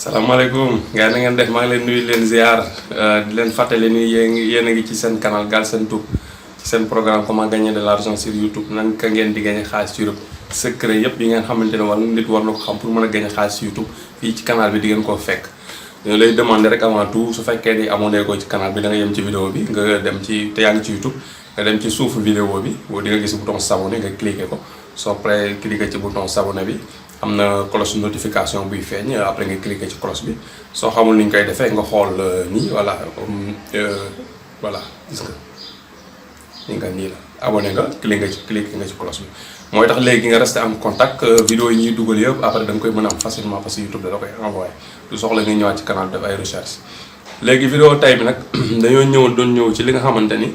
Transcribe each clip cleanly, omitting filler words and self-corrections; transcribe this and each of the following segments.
salaamaaleykum gars na ngeen def maa ngi leen nuyu leen ziar di leen fàttali ni yéen a ngi ci seen canal Galsen Tube ci seen programme comment gagner de l'argent sur YouTube nan ka ngeen di gagner xaalis ci YouTube secret yëpp yi ngeen xamante ne war nit war na ko xam pour mën a gagner xaalis ci YouTube fii ci canal bi di ngeen koo fekk. ñu lay demander rek avant tout su fekkee ni abonné ko ci canal bi da nga yem ci vidéo bi nga dem ci te yaa ngi ci YouTube nga dem ci suufu vidéo bi boo di nga gis bouton s'abonner nga cliquer ko soo paree cliquer ci bouton s'abonner bi. am na cloche notification buy feeñ après nga cliquer ci cloche bi soo xamul ni ñu koy defee nga xool nii voilà voilà gis nga ni nga nii la abonné nga cliquer nga ci cloche bi mooy tax léegi nga resté am contact vidéo yi ñuy dugal yëpp après da nga koy mën a am facilement parce que YouTube da la koy envoyé du soxla nga ñëwaat ci canal def ay recherche léegi vidéo tay bi nag dañoo ñëw ci li nga xamante ni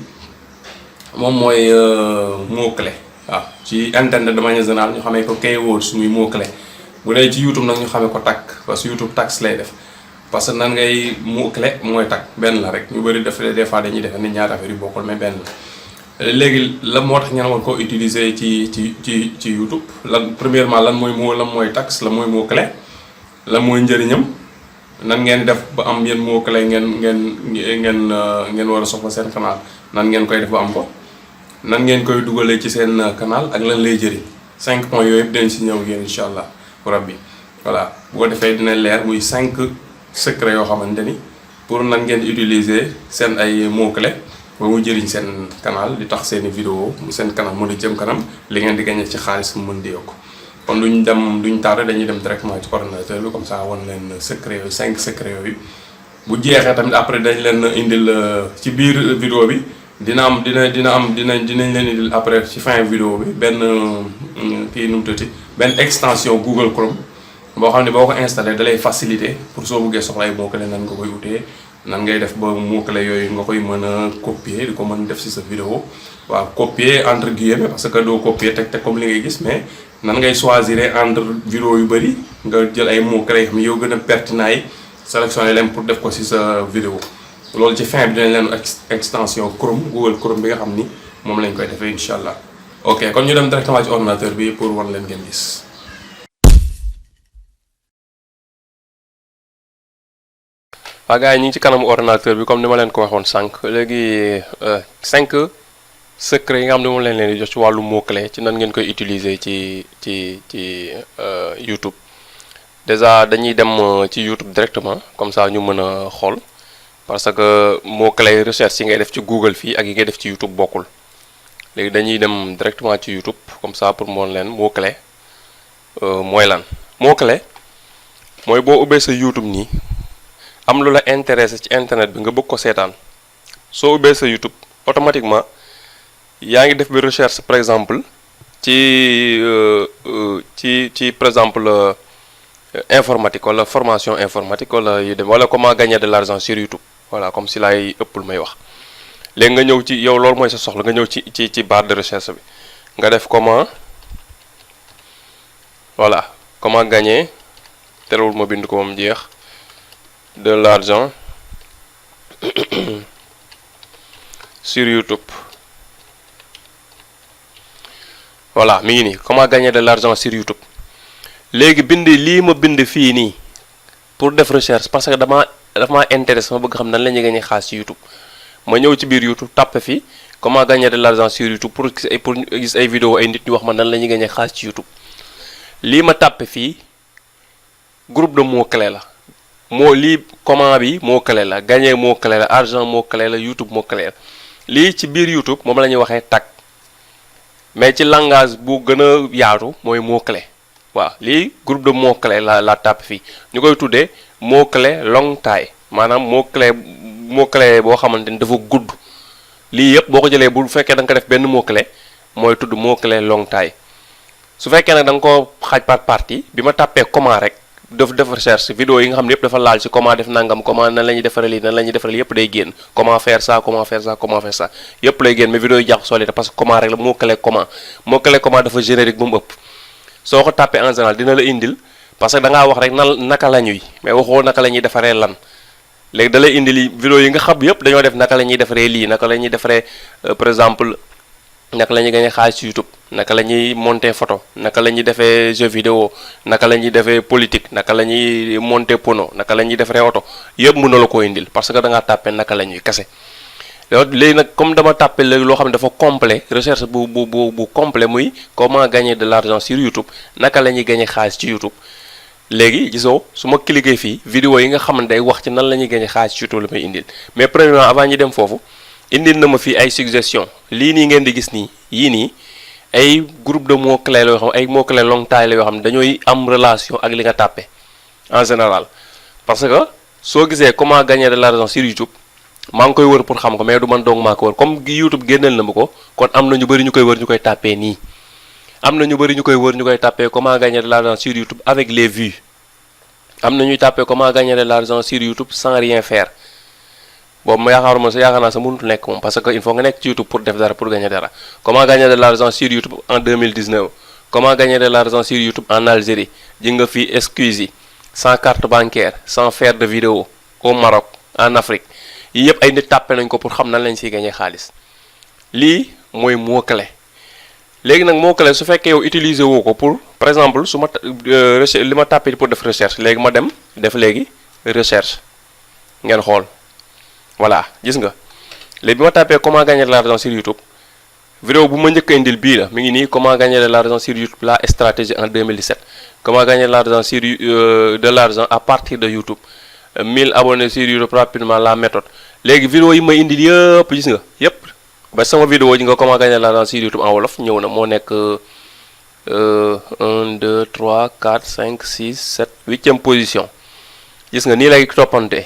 moom mooy mot clé waaw ci internet de manière générale ñu xamee ko keywords muy mot clé bu dee ci YouTube nag ñu xamee ko tag parce que YouTube tags lay def parce que nan ngay mot clé mooy tag benn la rek ñu bëri def des fois dañuy defe ni ñaari affaire yu bokkul mais benn la léegi la moo tax ngeen war koo utiliser ci YouTube lan premièrement lan mooy tags lan mooy mot clé lan mooy njëriñam nan ngeen def ba am yéen mot clé ngeen war a soxla seen canal nan ngeen koy def ba am ko nan ngeen koy dugalee ci seen canal ak lan lay jëriñ 5 points yooyu yëpp dinañ si ñëw yéen incha allah rabbi voilà bu ko defee dina leer muy 5 secrets yoo xamante ni pour nan ngeen utiliser seen ay mots clés ba mu jëriñ seen canal di tax seen i vidéo seen canal mën a jëm kanam li ngeen di gagné ci xaalis mu mën di yokk kon duñ tardé dañuy dem directement ci ordinateur bi comme ça wan leen secrets yooyu 5 secrets yooyu bu jeexee tamit après dañ leen indil ci biir vidéo bi. dinañ leen indil après ci fin vidéo bi benn kii nu mu tuddati benn extension Google Chrome boo xam ne boo ko installé da lay faciliter pour soo bëggee soxla ay mots-clés nan nga koy utee nan ngay def ba mots-clés yooyu nga koy mën a copier di ko mën def ci sa vidéo waaw copier entre guillemets parce que doo copier teg comme li ngay gis mais nan ngay choisir entre vidéo yu bëri nga jël ay mots-clés yoo xam ne yow gën a pertinent yi sélectionner leen pour def ko ci sa vidéo loolu ci fin bi dinañ leen extension Chrome Google Chrome bi nga xam ni moom lañ koy defee incha allah ok kon ñu dem directement ci ordinateur bi pour wan leen ngeen gis. waaw gars yi ñu ngi ci kanamu ordinateur bi comme ni ma leen ko waxoon sànq léegi 5 secrets yi nga xam ne moom lañ leen di jox ci wàllu mot clé ci nan ngeen koy utiliser ci YouTube déjà dañuy dem ci YouTube directement comme ça ñu mën a xool. parce que mot clé recherche yi ngay def ci Google fii ak yi ngay def ci YouTube bokkul léegi dañuy dem directement ci YouTube comme ça pour moon leen mot clé mooy lan mot clé mooy boo ubbee sa YouTube nii am lu la intéressé ci internet bi nga bëgg ko seetaan soo ubbee sa YouTube automatiquement yaa ngi def bi recherche par exemple ci par exemple informatique wala formation informatique wala yu dem wala comment gagner de l'argent sur YouTube voilà comme si laay ëppul may wax léegi nga ñëw ci yow loolu mooy sa soxla nga ñëw ci barre de recherche bi nga def comment voilà comment gagner terewul ma bind ko moom jeex de l'argent sur YouTube voilà mi ngi nii comment gagner de l'argent sur YouTube léegi lii ma bind fii nii pour def recherche parce que dafa maa intéressé ma bëgg xam nan la ñuy gagner xaalis ci YouTube ma ñëw ci biir YouTube tàppe fi comment gagner de l'argent sur YouTube pour gis ay vidéo ay nit ñu wax ma nan la ñuy gagner xaalis ci YouTube lii ma tàppe fii groupe de mots clés la lii comment bi mot clé la gagner mot clé la argent mot clé la YouTube mot clé la lii ci biir YouTube moom la ñuy waxee tag mais ci langage bu gën a yaatu mooy mot clé waaw lii groupe de mots clés la tàpp fii ñu koy tuddee mot clé long taille maanaam mot clé boo xamante ni dafa gudd lii yëpp boo ko jëlee bu fekkee da nga ko def benn mot clé mooy tudd mot clé long taille su fekkee nag da nga ko xaaj par partie bi ma tàppee comment rek def recherche vidéo yi nga xam ne yëpp dafa laal ci comment def nangam comment nan la ñuy defaree lii nan la ñuy defaree lii yëpp day génn comment faire ça yëpp lay génn mais vidéo yi jàpp soo leen parce que comment rek la mot clé comment dafa générique ba mu ëpp soo ko tàppee en général dina la indil parce que da ngaa wax rek naka la ñuy mais waxoo naka la ñuy defaree lan léegi da lay indil vidéo yi nga xam yëpp dañoo def naka la ñuy defaree lii naka la ñuy defaree par exemple naka la ñuy gagné xaalis ci YouTube naka la ñuy monter photo naka la ñuy defee jeu vidéo naka la ñuy defee politique naka la ñuy monter pono naka la ñuy defaree oto yëpp mën na la ko indil parce que da ngaa tàppe naka la ñuy kase. léegi nag comme dama tàppe léegi loo xam ne dafa complet recherche bu complet muy comment gagner de l'argent sur YouTube naka la ñuy gagné xaalis ci YouTube. léegi gisoo su ma cliquer fii vidéo yi nga xam ne day wax ci nan la ñuy gagné xaalis ci YouTube la may indil mais premièrement avant ñi dem foofu indil na ma fii ay suggestion lii nii ngeen di gis nii yii nii ay groupe de mots clés la yoo xam ay mots clés long taille la yoo xam ne dañooy am relation ak li nga tàppe en général parce que soo gisee comment gagner de l'argent sur YouTube maa ngi koy wër pour xam ko mais du man dong maa ko wër comme YouTube génneel na ma ko kon am na ñu bëri ñu koy wër ñu koy tàppee nii am na ñu bëri ñu koy wër ñu koy tàppee comment gagner de l'argent sur YouTube avec les vues am na ñuy tàppee comment gagner de l'argent sur YouTube sans rien faire boobu ma yaakaar naa sa mënut nekk moom parce que il faut nga nekk ci YouTube pour def dara pour gagner dara comment gagner de l'argent sur YouTube en 2019 comment gagner de l'argent sur YouTube en Algérie ji nga fii Squeezie sans carte bancaire sans faire de vidéo au Maroc en Afrique yi yëpp ay nit tàppe nañ ko pour xam nan lañ siy gagner xaalis lii mooy mot clé léegi nag mot clé su fekkee yow utiliser woo ko pour par exemple su ma li ma tàppee pour def recherche léegi ma dem def léegi recherche ngeen xool voilà gis nga léegi bi ma tàppee comment gagner de l'argent sur YouTube vidéo bu ma njëkk a indil bii la mi ngi nii comment gagner de l'argent sur YouTube la stratégie en 2017 comment gagner de l'argent sur de l'argent à partir de YouTube 1000 abonnés sur YouTube rapidement la méthode léegi vidéo yi ma indil yëpp gis nga yëpp ba sama vidéo ji nga comment gagner de l'argent sur YouTube en wolof ñëw na moo nekk 1 2 3 4 5 6 7 8e position gis nga nii lay toppante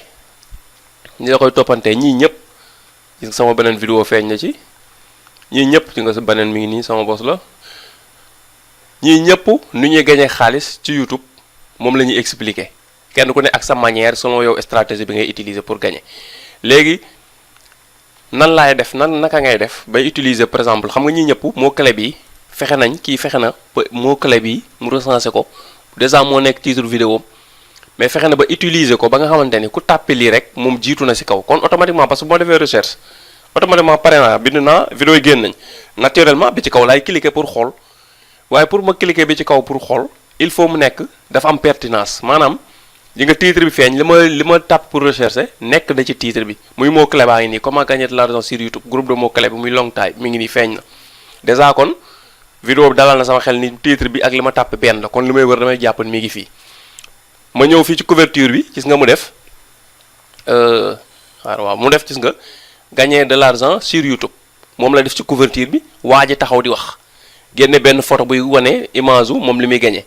nii la koy toppantee ñii ñëpp gis nga sama beneen vidéo feeñ na ci ñii ñëpp ci nga sa beneen mi ngi nii sama bos la ñii ñëpp nu ñuy gagner xaalis ci YouTube moom la ñuy expliquer kenn ku ne ak sa manière selon yow stratégie bi ngay utiliser pour gagner léegi nan laay def naka ngay def bay utiliser par exemple xam nga ñii ñëpp mot clé bi fexe nañ kii fexe na ba mot clé bi mu recenser ko déjà moo nekk titre vidéo mais fexe na ba utiliser ko ba nga xamante ni ku tàppe lii rek moom jiitu na ci kaw kon automatiquement parce que boo defee recherche automatiquement pare naa bind naa vidéo yi génn nañ naturellement bi ci kaw laay cliquer pour xool waaye pour ma cliquer bi ci kaw pour xool il faut mu nekk dafa am pertinence maanaam li nga titre bi feeñ li ma tàpp pour rechercher nekk na ci titre bi muy mot clé baa ngi nii comment gagner de l'argent sur YouTube groupe de mots clé bi muy long taille mi ngi nii feeñ na déjà kon vidéo bi dalal na sama xel ni titre bi ak li ma tàpp benn la kon li may wër damay jàpp mi ngi fii ma ñëw fii ci couverture bi gis nga mu def waaw mu def gis nga gagner de l'argent sur YouTube moom la def ci couverture bi waa ji taxaw di wax génne benn photo buy wane image u moom li muy gagner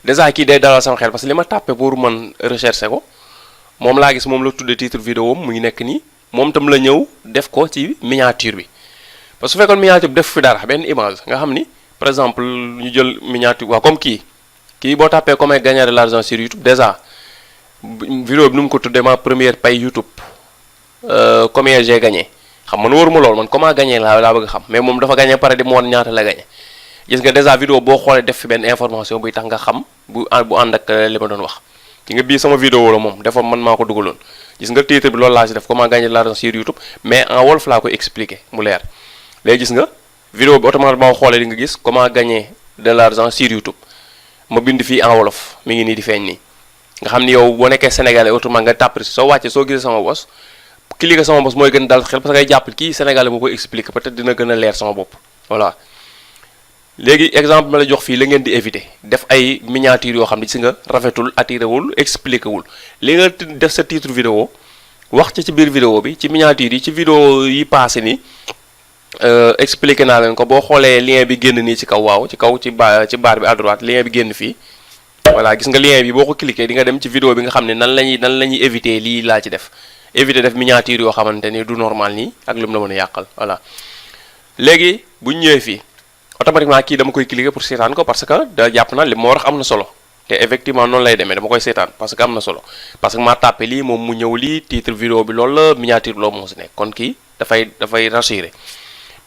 déjà kii day dalal sama xel parce que li ma tàppe pour man rechercher ko moom laa gis moom la tudde titre vidéo mu ngi nekk nii moom tam la ñëw def ko ci miniature bi parce que su fekkoon miniature bi def fi dara benn image nga xam ni par exemple ñu jël miniature waaw comme kii boo tàppee comment gagner de l'argent sur YouTube déjà vidéo bi nu mu ko tuddee ma première paye YouTube combien j'ai gagné xam man wóoruma lool man comment gagner laa bëgg xam mais moom dafa gagné pare di mu woon ñaata la gagné gis nga déjà vidéo boo xoolee def fi benn information buy tax nga xam bu ànd ak li ma doon wax ki nga bii sama vidéo la moom defoon man maa ko dugaloon gis nga titre bi loolu laa si def comment gagner de l'argent sur YouTube mais en wolof laa ko expliquer mu leer léegi gis nga vidéo bi automatiquement boo xoolee di nga gis comment gagner de l'argent sur YouTube ma bind fii en wolof mi ngi nii di feeñ nii nga xam ni yow boo nekkee sénégalais autrement nga tàpp soo wàccee soo gisee sama bos cliquer sama bos mooy gën dal xel parce que ngay jàpp kii sénégalais moo koy expliquer peut-être dina gën a leer sama bopp voilà léegi exemple ma la jox fii la ngeen di éviter def ay miniature yoo xam ne si nga rafetul attiré wul expliqué wul li nga def sa titre vidéo wax ci biir vidéo bi ci miniature yi ci vidéo yi passé ni expliqué naa leen ko boo xoolee lien bi génn nii ci kaw waaw ci kaw ci barre bi à droite lien bi génn fii voilà gis nga lien bi boo ko cliqué di nga dem ci vidéo bi nga xam ne nan la ñuy éviter lii laa ci def éviter def miniature yoo xamante ni du normal nii ak lu mu la mën a yàqal voilà léegi bu ñu ñëwee fii automatiquement kii dama koy cliquer pour seetaan ko parce que da jàpp na li moo wax am na solo te effectivement noonu lay demee dama koy seetaan parce que am na solo parce que maa tàppe lii moom mu ñëw lii titre vidéo bi loolu la miniature loolu moo si nekk kon kii dafay rassurer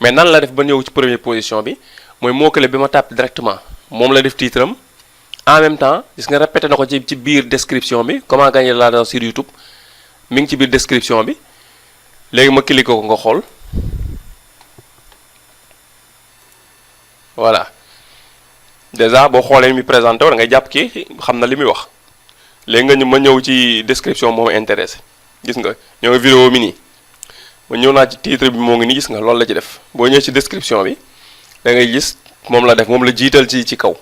mais nan la def ba ñëw ci première position bi mooy mot-clé bi ma tàppe directement moom la def titre am en même temps gis nga répété na ko ci biir description bi comment gagner de l'argent sur YouTube mi ngi ci biir description bi léegi ma cliquer ko nga xool voilà déjà boo xoolee mi présenté war ngay jàpp kii xam na li muy wax. léegi nga ñu ma ñëw ci description moo intéressé gis nga ñoo ngi vidéo mi nii ma ñëw naa ci titre bi moo ngi nii gis nga loolu la ci def boo ñëwee ci description bi da ngay gis moom la def moom la jiital ci kaw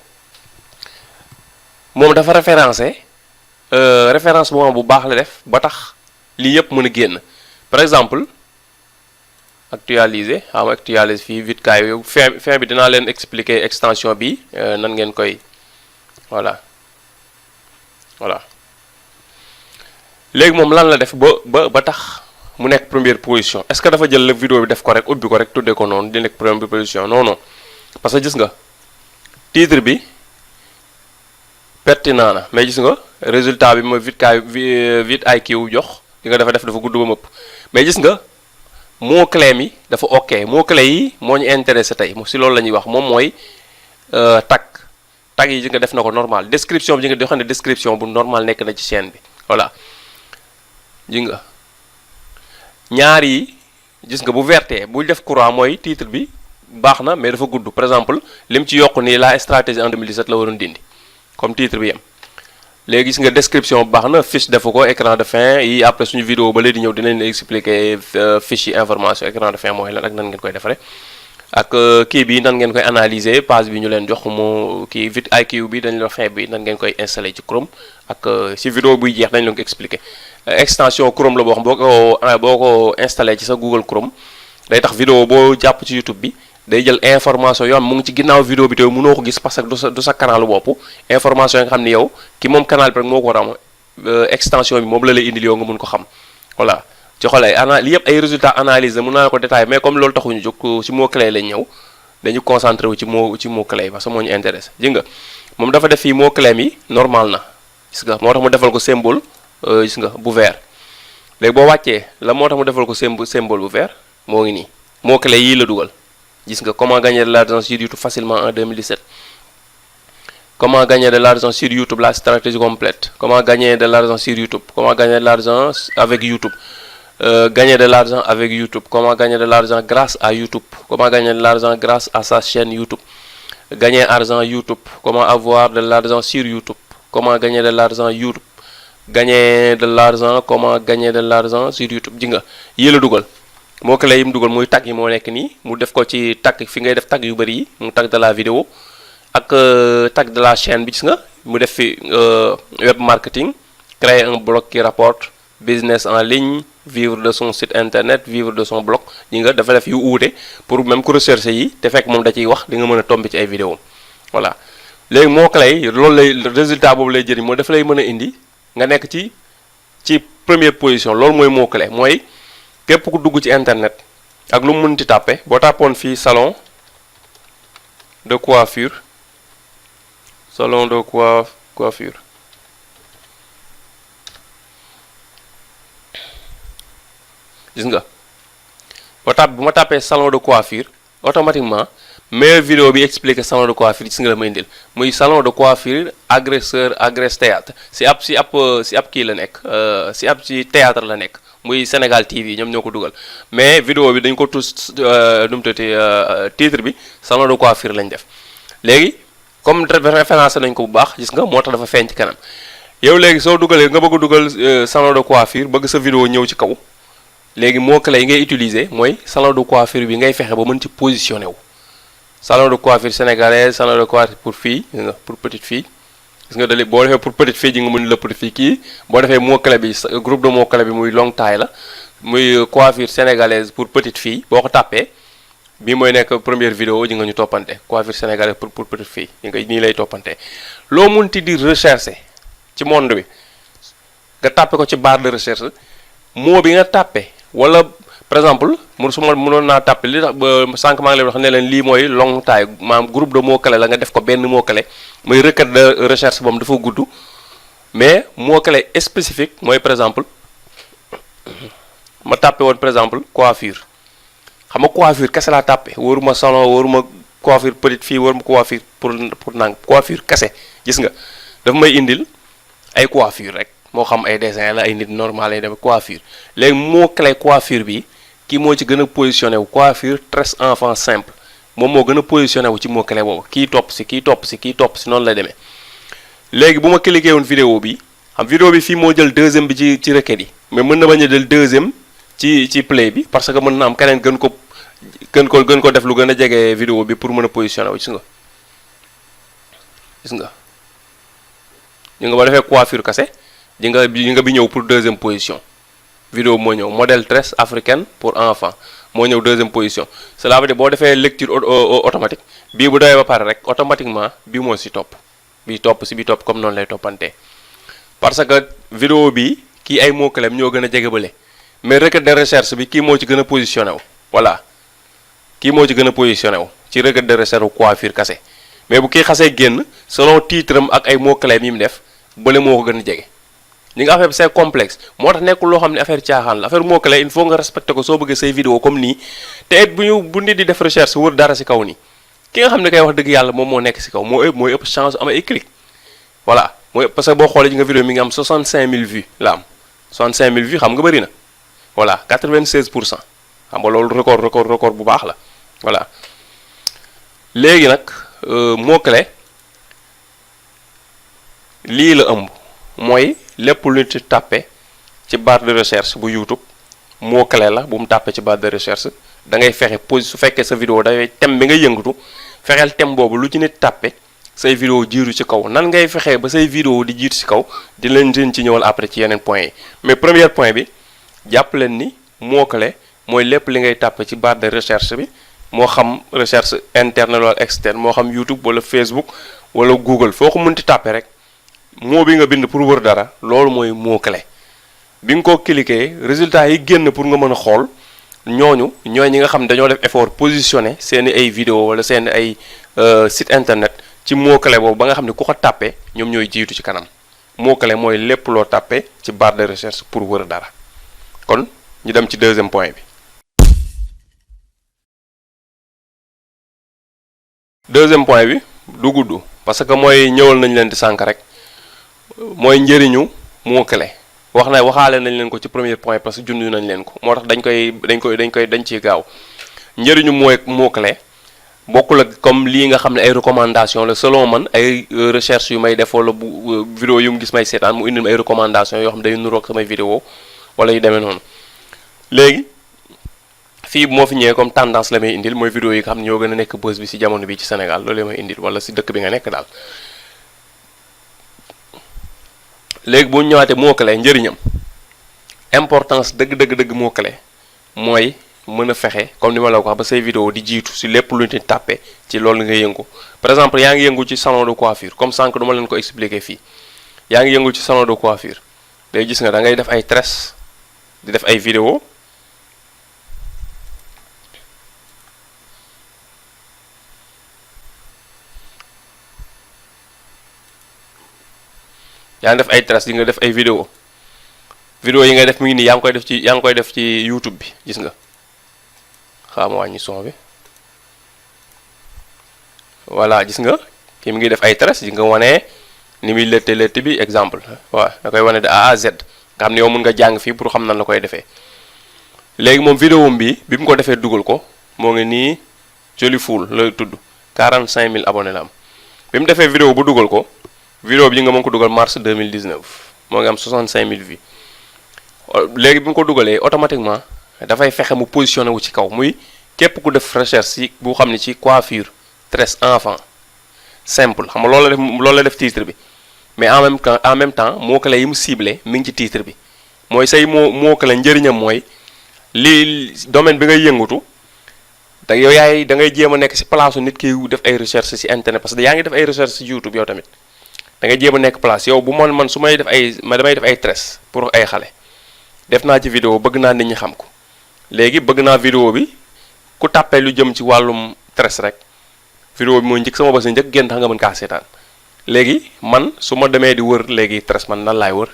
moom dafa référencé référencement bu baax la def ba tax lii yëpp mën a génn par exemple actualiser fii vite kaay yow fin bi dinaa leen expliquer extension bi nan ngeen koy voilà léegi moom lan la def ba tax mu nekk première position est-ce que dafa jël la vidéo bi def ko rek ubbi ko rek tuddee ko noonu di nekk première position non parce que gis nga titre bi pertinent na mais gis nga résultat bi ma vite IQ jox li nga dafa gudd ba mëpp mais gis nga mot clé mi dafa ok mot clé yi moo ñu intéressé tey si loolu la ñuy wax moom mooy tag yi gis nga def na ko normal description bi nga di xam ne description bu normal nekk na ci chaîne bi voilà ji nga ñaar yi gis nga bu verté bu def courant mooy titre bi baax na mais dafa gudd par exemple lim ci yokk nii la stratégie en 2017 la waroon dindi comme titre bi yem léegi gis nga description baax na fiche defu ko écran de fin yi après suñu vidéo ba léegi di ñëw dinañ expliquer fiche yi information écran de fin mooy lan ak nan ngeen koy defaree ak kii bi nan ngeen koy analyser page bi ñu leen jox mu kii vite IQ bi dañ la fin bi nan ngeen koy installer ci Chrome ak si vidéo buy jeex dañ leen ko expliquer extension Chrome la boo xam boo ko installé ci sa Google Chrome day tax vidéo boo jàpp ci YouTube bi day jël information yoo xam mu ngi ci ginnaaw vidéo bi te mënoo ko gis parce que du sa canal bopp information yi nga xam ni yow ki moom canal bi rek moo ko war a am extension bi moom la lay indil yow nga mun ko xam voilà ci xoolee li yëpp ay résultats analyse mun naa ko détaillé mais comme loolu taxuñu jóg ci mot clé lañ ñëw dañu concentré wu ci mot clé parce que moo ñu intéressé ji nga moom dafa def fii mot clé mi normal na gis nga moo tax mu defal ko symbole gis nga bu vert léegi boo wàccee la moo tax mu defal ko symbole bu vert moo ngi nii mot clé yii la dugal gis nga comment gagner de l'argent sur YouTube facilement en 2017 comment gagner de l'argent sur YouTube la stratégie complète comment gagner de l'argent sur YouTube comment gagner de l'argent avec YouTube gagner de l'argent avec YouTube comment gagner de l'argent grâce à YouTube comment gagner de l'argent grâce à sa chaîne YouTube gagner argent YouTube comment avoir de l'argent sur YouTube comment gagner de l'argent YouTube gagner de l'argent comment gagner de l'argent sur YouTube ji nga yii la dugal moo clé yi mu dugal muy tag yi moo nekk nii mu def ko ci tag fi ngay def tag yu bëri yi mu tag de la vidéo ak tag de la chaîne bi gis nga mu def fi web marketing créer un blog qui rapporte business en ligne vivre de son site internet vivre de son blog yi nga dafa def yu uute pour même ku recherche yi te fekk moom da ciy wax di nga mën a tomber ci ay vidéo voilà léegi moo clé yi loolu lay résultat boobu lay jëriñ moo dafa lay mën a indi nga nekk ci première position loolu mooy mot clé mooy képp ku dugg ci internet ak lu mu mënti tàppe boo tàppoon fii salon de coiffure coiffure gis nga bu ma tàppee salon de coiffure automatiquement meilleure vidéo bi expliqué salon de coiffure gis nga la ma indil muy salon de coiffure agresse théâtre si ab kii la nekk ci théâtre la nekk muy Sénégal TV ñoom ñoo ko dugal mais vidéo bi dañ ko tous nu mu tuddati titre bi salon de coiffure lañ def léegi comme référence nañ ko bu baax gis nga moo tax dafa feeñ ci kanam yow léegi soo dugalee nga bëgg a dugal salon de coiffure bëgg sa vidéo ñëw ci kaw léegi moo clé yi ngay utiliser mooy salon de coiffure bi ngay fexe ba mën ci positionné wu salon de coiffure sénégalaise salon de coiffure pour fille pour petite fille gis nga dali boo defee pour petite fille ji nga mën la petite fille kii boo defee mot clé bi groupe de mot clé bi muy long taille la muy coiffure sénégalaise pour petite fille boo ko tàppee bii mooy nekk première vidéo ji nga ñu toppante coiffure sénégalaise pour petite fille yi nga nii lay toppante loo munti di rechercher ci monde bi nga tàppe ko ci barre de recherche mot bi nga tàppe wala par exemple su ma mënoon naa tàppe li tax ba sànq maa ngi leen wax ne leen lii mooy long taille maanaam groupe de mot clé la nga def ko benn mot clé muy requête de recherche boobu dafa gudd mais mot clé spécifique mooy par exemple ma tàppe woon par exemple coiffure xam nga coiffure kese laa tàppe waruma salon waruma coiffure petite fille waruma coiffure pour nang coiffure kese gis nga dafa may indil ay coiffure rek moo xam ay dessin la ay nit normal lay dem coiffure léegi mot clé coiffure bi kii moo ci gën a positionné wu coiffure tresse enfant simple moom moo gën a positionné wu ci mot-clé boobu kii topp si kii topp si kii topp si noonu lay demee. léegi bu ma cliqué woon vidéo bi xam vidéo bi fii moo jël deuxième bi ci requête yi mais mën na bañ a jël deuxième ci play bi parce que mën na am keneen gën ko def lu gën a jege vidéo bi pour mën a positionné wu gis nga ba defee coiffure kase ji nga bi ñëw pour deuxième position vidéo moo ñëw modèle tresse africaine pour enfant moo ñëw deuxième position cela veut dire boo defee lecture automatique bii bu doyee ba pare rek automatiquement bii moo si topp bii topp comme noonu lay toppantee parce que vidéo bi kii ay mots-clés ñoo gën a jege bële mais requête de recherche bi kii moo ci gën a positionné wu voilà kii moo ci gën a positionné wu ci requête de recherche wu coiffure kase mais bu kii xasee génn selon titre am ak ay mots-clés yi mu def bële moo ko gën a jege li nga affaire bi c'est complexe moo tax nekkul loo xam ne affaire caaxaan la affaire mot-clés il faut nga respecter ko soo bëggee say vidéo comme nii te it bu nit di def recherche wër dara si kaw nii ki nga xam ne kay wax dëgg yàlla moom moo nekk si kaw mooy ëpp chance am ay clic voilà mooy parce que boo xoolee ji nga vidéo mi ngi am 65000 vues la am 65000 vues xam nga bëri na voilà 96% xam nga loolu record bu baax la voilà léegi nag mot-clé lii la ëmb mooy lépp lu ci tàppe ci barre de recherche bu YouTube mot-clé la bu mu tàppe ci barre de recherche da ngay fexe pose su fekkee sa vidéo dafay thème bi nga yëngatu fexeel thème boobu lu ci nit tàppe say vidéo jiitu ci kaw nan ngay fexee ba say vidéo di jiitu ci kaw di leen ci ñëwal après ci yeneen point yi mais premier point bi jàpp leen ni mot-clé mooy lépp li ngay tàppe ci barre de recherche bi moo xam recherche interne wala externe moo xam YouTube wala Facebook wala Google foo ko mënti tàppe rek mot bi nga bind pour wër dara loolu mooy mot-clé bi nga ko cliquer résultat yi génn pour nga mën a xool ñooy ñi nga xam ne dañoo def effort positionné seeni ay vidéo wala seeni ay site internet ci mot-clé boobu ba nga xam ne ku ko tàppe ñoom ñooy jiitu ci kanam mot-clé mooy lépp loo tàppe ci barre de recherche pour wër dara kon ñu dem ci deuxième point bi. deuxième point bi du gudd parce que mooy ñëwal nañ leen di sànk rek mooy njëriñu mot-clé waxaale nañ leen ko ci premier point parce que junj nañ leen ko moo tax dañ ciy gaaw njëriñu mot-clé bokkul ak comme lii nga xam ne ay recommandation la selon man ay recherche yu may def wala bu vidéo yu mu gis may seetaan mu indil ma ay recommandation yoo xam day nuroog samay vidéo wala yu demee noonu léegi fii moo fi ñëwee comme tendance la may indil mooy vidéo yi nga xam ne ñoo gën a nekk buzz bi ci jamono bi ci Sénégal loolu la may indil wala ci dëkk bi nga nekk daal léegi bu ñu ñëwaatee mot-clé njëriñam importance dëgg mot-clé mooy mën a fexe comme ni ma la ko wax ba say vidéo di jiitu ci lépp lu ñu tàppe ci loolu nga yëngu par exemple yaa ngi yëngu ci salon de coiffure comme sànq duma leen ko expliquer fii yaa ngi yëngu ci salon de coiffure day gis nga da ngay def ay tresses di def ay vidéo yaa ngi def ay tresses di nga def ay vidéo yi ngay def mu ngi nii yaa ngi koy def ci YouTube bi gis nga xaama wàññi son bi voilà gis nga kii mi ngi def ay tresses di nga wane ni muy lëtt bi exemple waaw da koy wane de A à Z nga xam ne yow mën nga jàng fii pour xam nan la koy defee léegi moom vidéo bi mu ko defee dugal ko moo ngi nii Joliful la tudd 45000 abonnés la am bi mu defee vidéo bu dugal ko vidéo bi nga mën ko dugal mars 2019 moo ngi am 65000 vues léegi bi mu ko dugalee automatiquement dafay fexe mu positionné wu ci kaw muy képp ku def recherche ci bu xam ne ci coiffure tresse enfant simple xam nga loolu la def titre bi mais en même temps mot-clé yi mu ciblé mi ngi ci titre bi mooy say mot-clé njëriñam mooy li domaine bi ngay yëngatu da ngay jéem a nekk ci place nit ki def ay recherche ci internet parce que yaa ngi def ay recherche ci YouTube yow tamit da ngay jéem a nekk place yow bu man su may def damay def ay tresse pour ay xale def naa ci vidéo bëgg naa nit ñi xam ko léegi bëgg naa vidéo bi ku tàppee lu jëm ci wàllum tresse rek vidéo bi mooy njëkk sama bës njëkk génn tax nga mën kaa seetaan léegi man su ma demee di wër léegi tresse man nan laay wër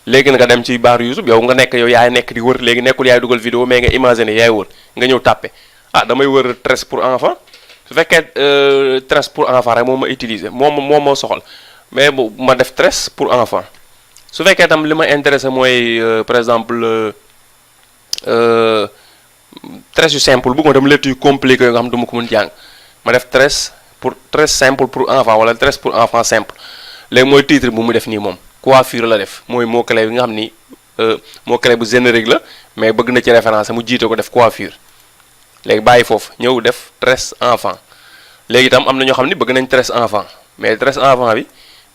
léegi nga dem ci barre YouTube yow yaay nekk di wër léegi nekkul yaay dugal vidéo mais nga imaginer yaay wër nga ñëw tàppe damay wër tresse pour enfant su fekkee tresse pour enfant rek moom ma utiliser moom moo soxal mais bu ma def tresse pour enfant su fekkee tam li ma intéressé mooy par exemple tresses yu simple bëgguma dem lettres yu compliqué yoo nga xam duma ko mën jàng ma def tresse simple pour enfant wala tresse pour enfant simple léegi mooy titre bu mu def nii moom coiffure la def mooy mot-clé bi nga xam ni mot-clé bu générique la mais bëgg na ci référence mu jiite ko def coiffure léegi bàyyi foofu ñëw def tresse enfant léegi itam am na ñoo xam ni bëgg nañ tresse enfant mais tresse enfant bi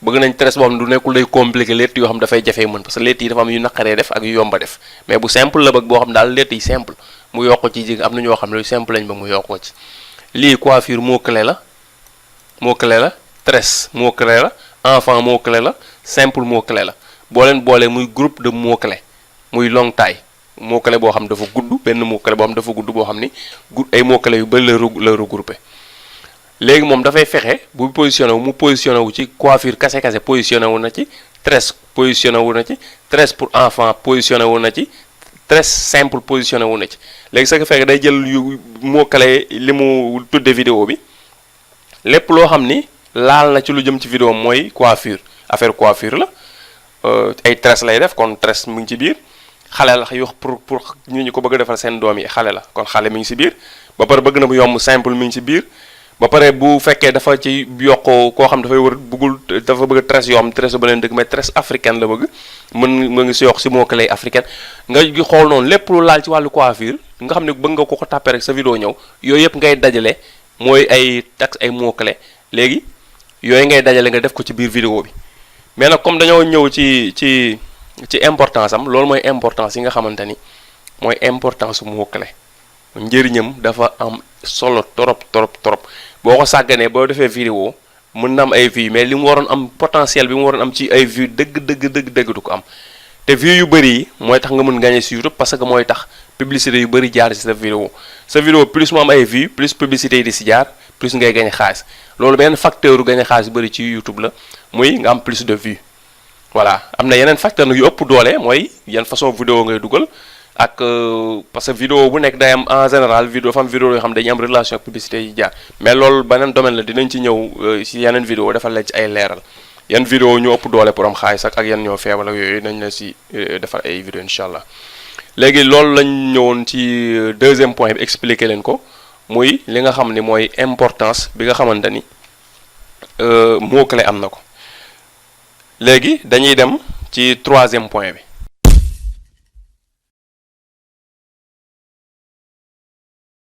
bëgg nañ tresse boo xam ne du nekkul day compliqué lettres yoo xam dafay jafee mën parce que lettres yi dafa am yu naqaree def ak yu yomba def mais bu simple la bëgg boo xam daal lettres yi simple mu yokk ci jig am na ñoo xam ne lu simple lañ bëgg mu yokk ko ci lii coiffure mot-clé la tresse mot-clé la enfant mot-clé la simple mot-clé la boo leen boolee muy groupe de mot-clé muy longue taille mot-clé boo xam dafa gudd benn mot-clé boo xam dafa gudd boo xam ni ay mot-clé yu bëri la regroupé léegi moom dafay fexe bu positionné wu mu positionné wu ci coiffure kase positionné wu na ci tresse positionné wu na ci tresse pour enfant positionné wu na ci tresse simple positionné wu na ci léegi ça fait day jël yu mot-clé li mu tudde vidéo bi lépp loo xam ni laal na ci lu jëm ci vidéo mooy coiffure affaire coiffure la ay tresse lay def kon tresse mu ngi ci biir xale la yu wax pour ñu ko bëgg a defal seen doom yi xale la kon xale mi ngi ci biir ba pare bëgg na bu yomb simple mi ngi ci biir ba pare bu fekkee dafa ci yokk koo xam dafay wër dafa bëgg tresse yoo xam tresse ba leen dëgg mais tresse africaine la bëgg mën nga si yokk si mot-clé africaine nga xool noonu lépp lu laal ci wàllu coiffure nga xam ne bëgg nga ko tàppee rek sa vidéo ñëw yooyu yëpp ngay dajale mooy ay tax ay mot-clé léegi yooyu ngay dajale nga def ko ci biir vidéo bi mais nag comme dañoo ñëw ci importance am loolu mooy importance yi nga xamante ni mooy importance su mot-clé njëriñam dafa am solo trop boo ko sàgganee boo defee vidéo mën na am ay vues mais li mu waroon am potentiel bi mu waroon am ci ay vues dëgg du ko am te vues yu bëri yi mooy tax nga mën gagner sur YouTube parce que mooy tax publicité yu bëri jaar ci sa vidéo plus mu am ay vues plus publicité yi di si jaar plus ngay gagner xaalis loolu benn facteur u gagner xaalis bëri ci YouTube la muy nga am plus de vues voilà am na yeneen facteur yu ëpp doole mooy yan façon vidéo ngay dugal ak parce que vidéo bu nekk day am en général vidéo dafa am vidéo yoo xam dañuy am relation ak publicité yi jaar mais loolu beneen domaine la dinañ ci ñëw si yeneen vidéo defal leen ci ay leeral yan vidéo ñu ëpp doole pour am xaalis ak yan ñoo feebal ak yooyu nañ la si defal ay vidéo incha allah léegi loolu lañ ñëwoon ci deuxième point bi expliquer leen ko muy li nga xam ni mooy importance bi nga xamante ni mot-clé am na ko léegi dañuy dem ci troisième point bi.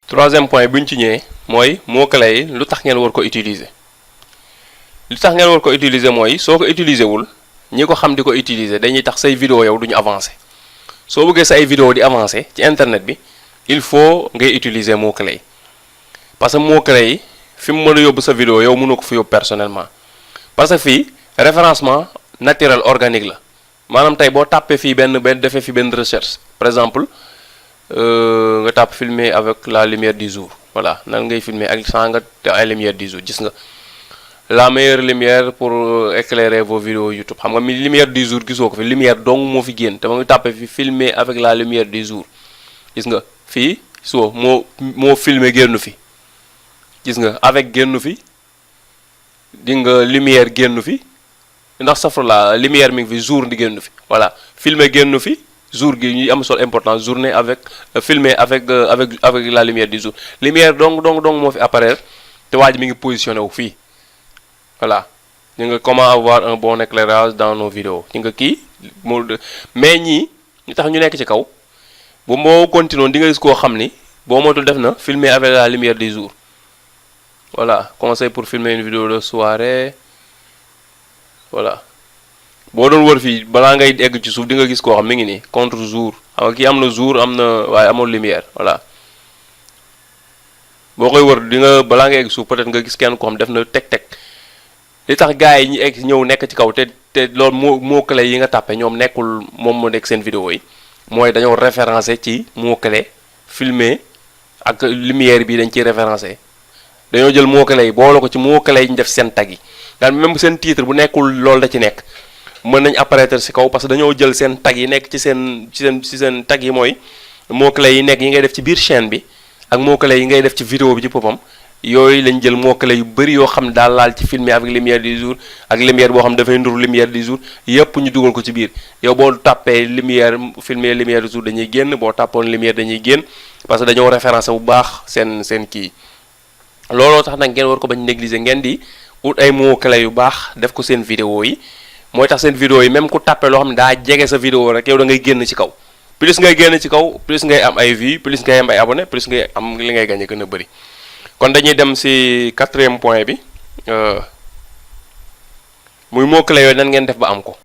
troisième point bi ñu ci ñëwee mooy mot-clé yi lu tax ngeen war ko utiliser mooy soo ko utiliser wul ñi ko xam di ko utiliser dañuy tax say vidéo yow duñu avancer soo bëggee say vidéo di avancer ci internet bi il faut ngay utiliser mot-clé yi parce que mot-clé yi fi mu mën a yóbbu sa vidéo yow mënoo ko fi yóbbu personnellement parce que fii référencement naturel organique la maanaam tey boo tàppee fii benn defee fi benn recherche par exemple nga tàpp filmer avec la lumière du jour voilà nan ngay filmer ak sans nga ay lumière du jour gis nga la meilleure lumière pour éclairer vos vidéos YouTube xam nga mi lumière du jour gisoo ko fi lumière dong moo fi génn te ma ngi tàppee fi filmer avec la lumière du jour gis nga fii soo moo filmer génnu fi gis nga avec génnu fi di nga lumière génnu fi ndax safra la lumière mi ngi fi jour di génnu fi voilà filmer génnu fi jour gi ñuy am solo importance journée avec filmer avec la lumière du jour lumière dong moo fi apparaître te waa ji mi ngi positionné wu fii voilà ñu nga comment avoir un bon éclairage dans nos vidéos ñu nga kii moo mais ñii ñu tax ñu nekk ci kaw bu moo continué di nga gis koo xam ni boo moytul def na filmer avec la lumière du jour voilà conseil pour filmer une vidéo de soirée voilà boo doon wër fii balaa ngay egg ci suuf di nga gis koo xam mi ngi nii contre jour xam nga kii am na jour am na waaye amul lumière voilà boo koy wër di nga balaa ngay egg suuf peut-être nga gis kenn koo xam def na teg li tax gars yi ñu egg ñëw nekk ci kaw te loolu mot-clé yi nga tàppe ñoom nekkul moom moo nekk seen vidéo yi mooy dañoo référencé ci mot-clé filmer ak lumière bi dañ ciy référencé dañoo jël mot-clé yi boole ko ci mot-clé yi ñu def seen tag yi daal même seen titre bu nekkul loolu da ci nekk mën nañ apparaître ci kaw parce que dañoo jël seen tag yi nekk ci seen tag yi mooy mot-clé yi nekk yi ngay def ci biir chaîne bi ak mot-clé yi ngay def ci vidéo bi ci boppam yooyu lañ jël mot-clé yu bëri yoo xam ne daal laal ci filmer avec lumière du jour ak lumière boo xam ne dafay ndur lumière du jour yépp ñu dugal ko ci biir yow boo tàppee lumière filmer lumière du jour dañuy génn boo tàppoon lumière dañuy génn parce que dañoo référencé bu baax seen kii looloo tax nag ngeen war ko bañ négliger ngeen di ut ay mots clés yu baax def ko seen vidéo yi mooy tax seen vidéo yi même ku tàppe loo xam ne daa jege sa vidéo rek yow da ngay génn ci kaw plus ngay génn ci kaw plus ngay am ay vues plus ngay am ay abonnés plus ngay am li ngay gagné gën a bëri kon dañuy dem ci 4e point bi muy mots clés yooyu nan ngeen def ba am ko.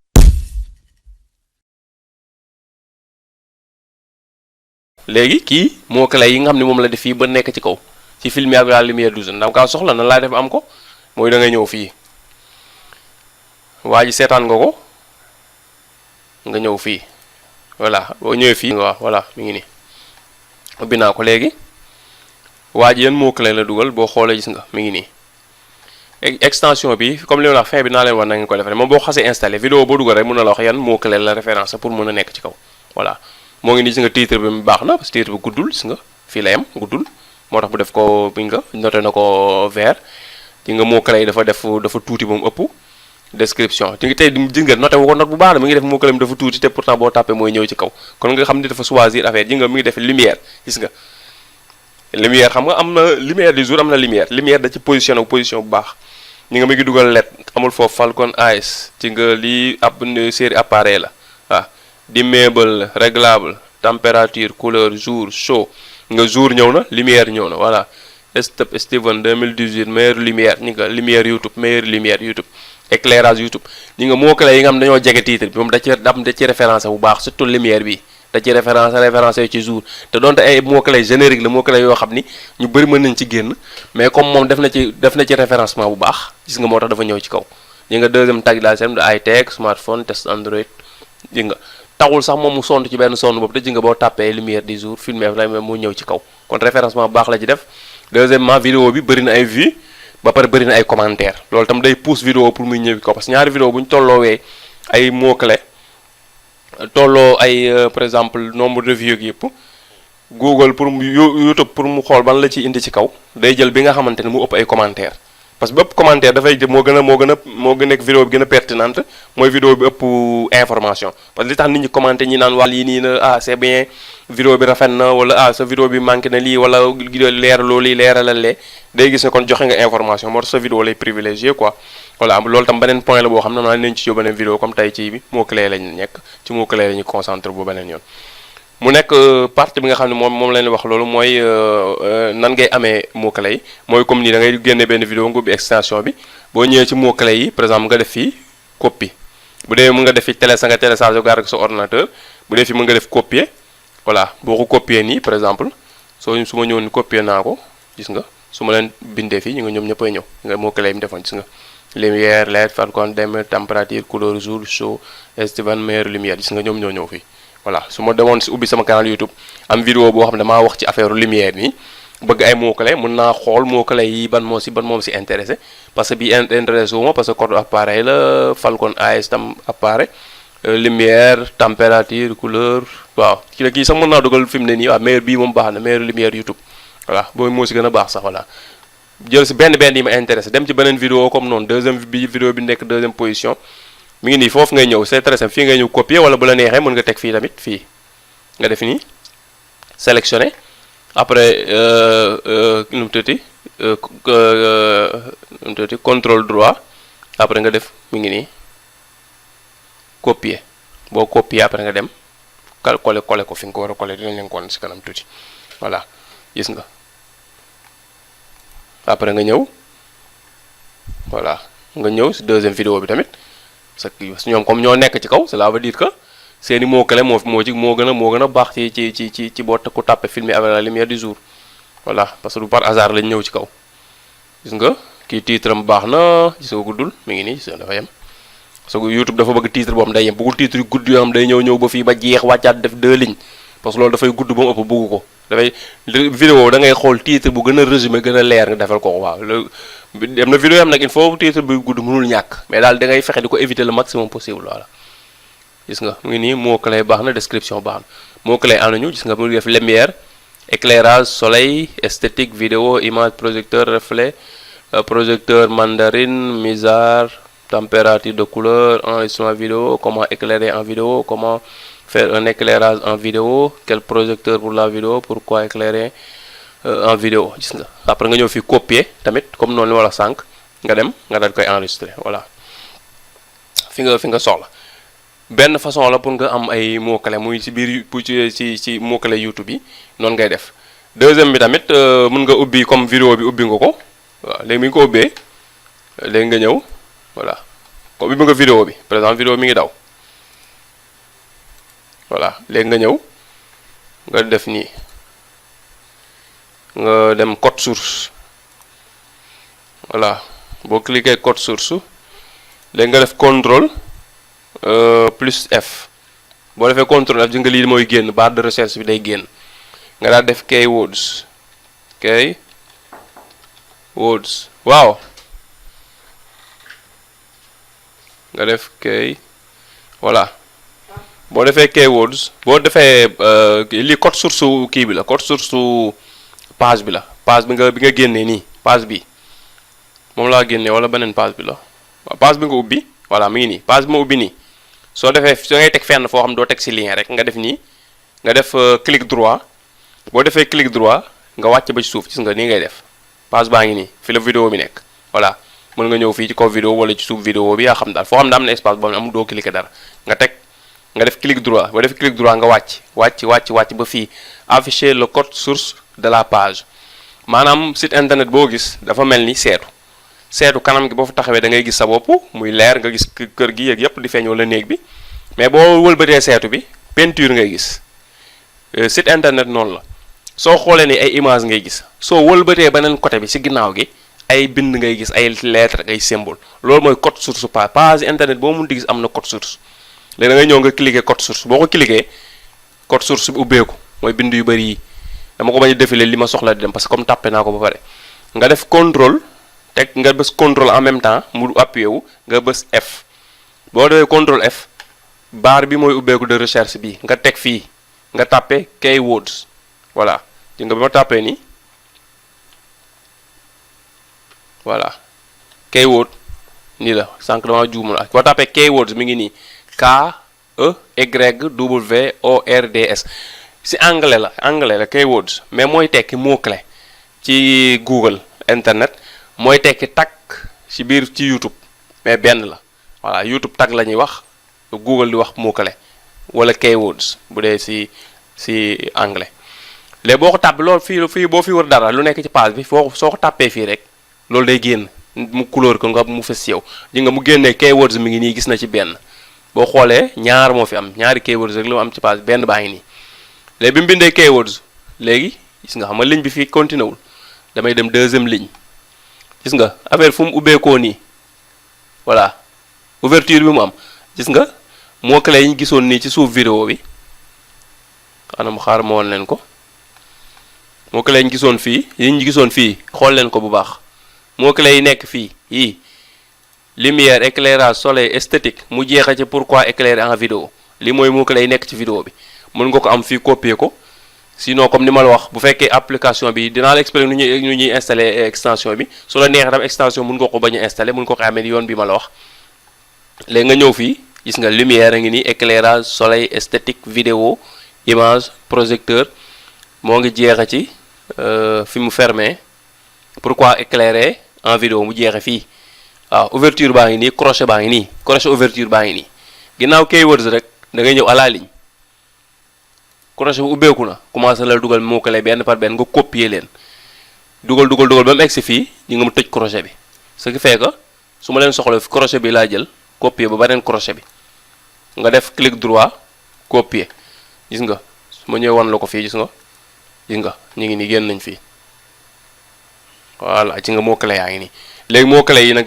léegi kii mots clés yi nga xam ne moom la def fii ba nekk ci kaw ci filmer avec la lumière du jour ndax kaa soxla nan laa def ba am ko mooy da ngay ñëw fii waa ji seetaan nga ko nga ñëw fii voilà boo ñëwee fii waaw voilà mi ngi nii ubbi naa ko léegi waa ji yan mots clés la dugal boo xoolee gis nga mi ngi nii extension bi comme li ma la wax fin bi naa leen wax na ngeen ko defee moom boo xasee installé vidéo boo dugal rek mën na la wax yan mots clés la référence pour mën a nekk ci kaw voilà moo ngi nii gis nga titre bi mu baax na parce que titre bi guddul gis nga fii la yem guddul moo tax bu def ko bi nga noté na ko vert di nga mots clés yi dafa tuuti ba mu ëpp description di nga tey gis nga noté wu ko note bu baax na mi ngi def mots clés dafa tuuti te pourtant boo tapé mooy ñëw ci kaw kon nga xam ni dafa choisir affaire ji nga mi ngi def lumière gis nga lumière xam nga am na lumière du jour am na lumière da ci position bu baax ñi nga mi ngi dugal LED amul foofu Falcon Eyes ci nga lii ab série appareil la waaw dimmable réglable température couleur jour chaud nga jour ñëw na lumière ñëw na voilà Step Steven 2018 meilleure lumière ñi nga lumière YouTube meilleure lumière YouTube éclairage YouTube ñi nga mots clés yi nga xam dañoo jege titre bi moom da ci référencé bu baax surtout lumière bi da ci référencé ci jour te donte ay mots clés générique la mots clés yoo xam ni ñu bëri mën nañ ci génn mais comme moom def na ci référencement bu baax gis nga moo tax dafa ñëw ci kaw ñi nga deuxième tag la sem de high-tech smartphone test Android ji nga taxul sax moom mu sonn ci benn sonn boobu te ji nga boo tàppee lumière du jour filmé la mu ñëw ci kaw kon référencement bu baax la ci def deuxièmement vidéo bi bëri na ay vues ba pare bëri na ay commentaires loolu tam day pousse vidéo pour muy ñëw ci kaw parce que ñaari vidéo bu ñu tolloowee ay mots clés tolloo ay par exemple nombre de vues yëpp Google pour YouTube pour mu xool ban la ci indi ci kaw day jël bi nga xamante ne mu ëpp ay commentaires parce que bépp commentaire dafay jël moo gën a nekk vidéo bi gën a pertinente mooy vidéo bi ëpp information parce que li tax nit ñi commenté ñi naan wàll yi nii na ah c'est bien vidéo bi rafet na wala ah sa vidéo bi manqué na lii wala leeraloo lii leeralal lee day gis ne kon joxe nga information moo tax sa vidéo lay privilégié quoi voilà loolu tam beneen point la boo xam ne naa nañ ci yóbbu beneen vidéo comme tey ci bi mot clé lañ nekk ci mot clé la ñu concentré bu beneen yoon mu nekk partie bi nga xam ne moom lañ wax loolu mooy nan ngay amee mot clé yi mooy comme nii da ngay génne benn vidéo nga ubbi extension bi boo ñëwee ci mot clé yi par exemple nga def fii copie bu dee mën nga def fi nga télécharge garde ko sa ordinateur bu dee fi mën nga def copier voilà boo ko copier nii par exemple su ma ñëwoon copier naa ko gis nga su ma leen bindee fii ñu nga ñoom ñëppay ñëw nga mot clé yi mu defoon gis nga lumière LED Falcon dem température couleur jour chaud Steven meilleure lumière gis nga ñoom ñoo ñëw fii voilà su ma demoon si ubbi sama canal YouTube am vidéo boo xam ne damaa wax ci affaire lumière nii bëgg ay mots clés mën naa xool mots clés yi ban moom si intéressé parce que bi intéressé wu ma parce que code appareil la Falcon Eyes tam appareil lumière température couleur waaw kii sax mën naa dugal fi mu ne nii waaw meilleur bii moom baax na meilleure lumière YouTube voilà boobu moo si gën a baax sax voilà jël si benn yi ma intéressé dem ci beneen vidéo comme noonu vidéo bi nekk deuxième position mi ngi nii foofu ngay ñëw c'est très simple fii ngay ñëw copier wala bu la neexee mën nga teg fii tamit fii nga def nii sélectionner après nu mu tuddati contrôle droit après nga def mi ngi nii copier boo copier après nga dem coller ko fi nga ko war a coller dinañ leen ko wan si kanam tuuti voilà gis nga après nga ñëw voilà nga ñëw si deuxième vidéo bi tamit parce que ñoom comme ñoo nekk ci kaw cela veut dire que seeni mots clés moo gën a baax ci boo ku tàppe filmer avec la lumière du jour voilà parce que du par hasard lañ ñëw ci kaw gis nga kii titre am baax na gis nga guddul mi ngi nii gis nga dafa yem parce que YouTube dafa bëgg titre boo xam day yem bëggul titre yu gudd yoo xam day ñëw ba fii ba jeex wàccaat def 2 lignes parce que loolu dafay gudd ba mu ëpp bëggu ko dafay vidéo da ngay xool titre bu gën a résumé gën a leer nga defal ko waaw am na vidéo yam nag il faut titre bi gudd mënul ñàkk mais daal da ngay fexe di ko éviter le maximum possible voilà gis nga mu ngi nii mot clé baax na description baax na mot clé am nañu gis nga mu ngi def lumière éclairage soleil esthétique vidéo image projecteur reflet projecteur mandarine misère température de couleur enregistrement vidéo comment éclairer en vidéo comment faire un éclairage en vidéo, quel projecteur pour la vidéo, pourquoi éclairer en vidéo, gis nga après nga ñëw fi copier tamit comme noonu wala sànq nga dem nga daal koy enregistrer voilà fi nga soxla. benn façon la pour nga am ay mots-clés muy ci biir ci mots-clés YouTube yi noonu ngay def. deuxième bi tamit mën nga ubbi comme vidéo bi ubbi nga ko waaw léegi mi ngi ko ubbee léegi nga ñëw voilà comme ubbi nga vidéo bi par exemple vidéo mi ngi daw voilà léegi nga ñëw nga def nii nga dem code source voilà boo cliquer code source léegi nga def contrôle plus F boo defee contrôle F ji nga lii mooy génn barre de recherche bi day génn nga daal def keywords waaw nga def voilà boo defee keywords boo defee lii code source kii bi la code source page bi la page bi nga génnee nii page bi moom laa génnee wala beneen page bi la waaw page bi nga ubbi voilà mi ngi nii page bi ma ubbi nii soo ngay teg fenn foo xam doo teg ci lien rek nga def nii nga def clic droit boo defee clic droit nga wàcc ba ci suuf gis nga nii ngay def page baa ngi nii fi la vidéo bi nekk voilà mën nga ñëw fii ci kaw vidéo wala ci suuf vidéo bi yaa xam daal foo xam ne am na espace boo xam ne amul doo cliquer dara nga def clic droit boo def clic droit nga wàcc ba fii afficher le code source de la page maanaam site internet boo gis dafa mel ni seetu kanam gi boo fa taxawee da ngay gis sa bopp muy leer nga gis kër gi yeeg yépp di feeñ wala néeg bi mais boo wëlbatee seetu bi peinture ngay gis site internet noonu la soo xoolee ni ay image ngay gis soo wëlbatee beneen côté bi ci ginnaaw gi ay bind ngay gis ay lettre ay symbole loolu mooy code source page internet boo mun di gis am na code source léegi da ngay ñëw nga cliquer code source boo ko cliquer code source bi ubbeeku mooy bind yu bari yi dama ko bañ a défiler li ma soxla di dem parce que comme tàppe naa ko ba pare nga def contrôle teg nga bës contrôle en même temps mu appuyé wu nga bës F boo defee contrôle F barre bi mooy ubbeeku de recherche bi nga teg fii nga tàppe keywords voilà di nga ba ma tàppee nii voilà keyword nii la sànq dama juumul ak boo tàppee keywords mi ngi nii KEYWORDS si anglais la keywords mais mooy tekki mot-clé ci Google internet mooy tekki tag ci biir ci YouTube mais benn la voilà YouTube tag la ñuy wax Google di wax mot-clé wala keywords bu dee si anglais léegi boo ko tàppee loolu fii boo fi wër dara lu nekk ci page bi soo ko tàppee fii rek loolu day génn mu couleur ko nga mu fës yow ji nga mu génnee keywords mi ngi nii gis na ci benn boo xoolee ñaar moo fi am ñaari keywords rek la mu am ci page benn baa ngi nii léegi bi mu bindee keywords léegi gis nga xam nga ligne bi fii continué wul damay dem deuxième ligne gis nga affaire fu mu ubbeekoo nii voilà ouverture bi mu am gis nga mots-clés yi ñu gisoon nii ci suuf vidéo bi anam xaar ma woon leen ko mots-clés yi ñu gisoon fii yi ñu gisoon fii xool leen ko bu baax mots-clés yi nekk fii yii lumière éclairage soleil esthétique mu jeexa ci pourquoi éclairer en vidéo li mooy mots-clés yi nekk ci vidéo bi mën nga ko am fii copier ko sinon comme ni ma la wax bu fekkee application bi dinaa la expliquer nu ñuy installer extension bi su la neexee tam extension mën nga ko bañ a installer mën nga ko amee yoon bi ma la wax léegi nga ñëw fii gis nga lumière a ngi nii éclairage soleil esthétique vidéo image projecteur moo ngi jeexa ci fi mu fermé pourquoi éclairer en vidéo mu jeexe fii waaw ouverture baa ngi nii crochet baa ngi nii crochet ouverture baa ngi nii ginnaaw keywords rek da ngay ñëw à la ligne crochet bu ubbeeku na commencé la dugal mots-clés benn par benn nga copier leen dugal ba mu egsi fii ñi nga mu tëj crochet bi ce qui fait que su ma leen soxla crochet bi laa jël copier ba beneen crochet bi nga def clic droit copier gis nga su ma ñëwee wan la ko fii gis nga ñu ngi nii génn nañ fii voilà ci nga mots-clés yaa ngi nii léegi mots-clés yi nag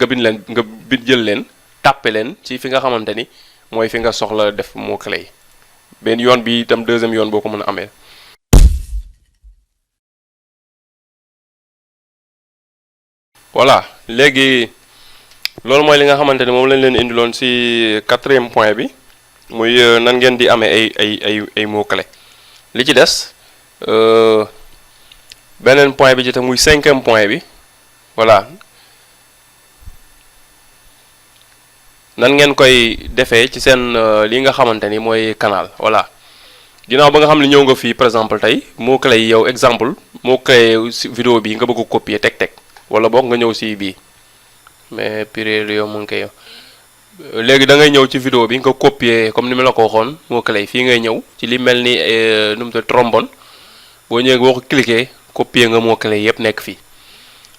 nga bind jël leen tàppe leen ci fi nga xamante ni mooy fi nga soxla def mots-clés yi benn yoon bi itam deuxième yoon boo ko mën a amee. voilà léegi loolu mooy li nga xamante ni moom lañ leen indiloon ci 4e point bi muy nan ngeen di amee ay mots-clés li ci des beneen point bi ci tam muy 5e point bi voilà nan ngeen koy defee ci seen li nga xamante ni mooy canal voilà ginnaaw ba nga xam ne ñëw nga fii par exemple tey moo clé yi yow exemple moo clé si vidéo bi nga bëgg a copier teg wala boog nga ñëw si bii mais purée yow mu ngi koy yow léegi da ngay ñëw ci vidéo bi nga copier comme ni ma la ko waxoon moo clé fii ngay ñëw ci li mel ni nu mu tudd trombone boo ñëwee boo ko cliquer copier nga moo clé yëpp nekk fii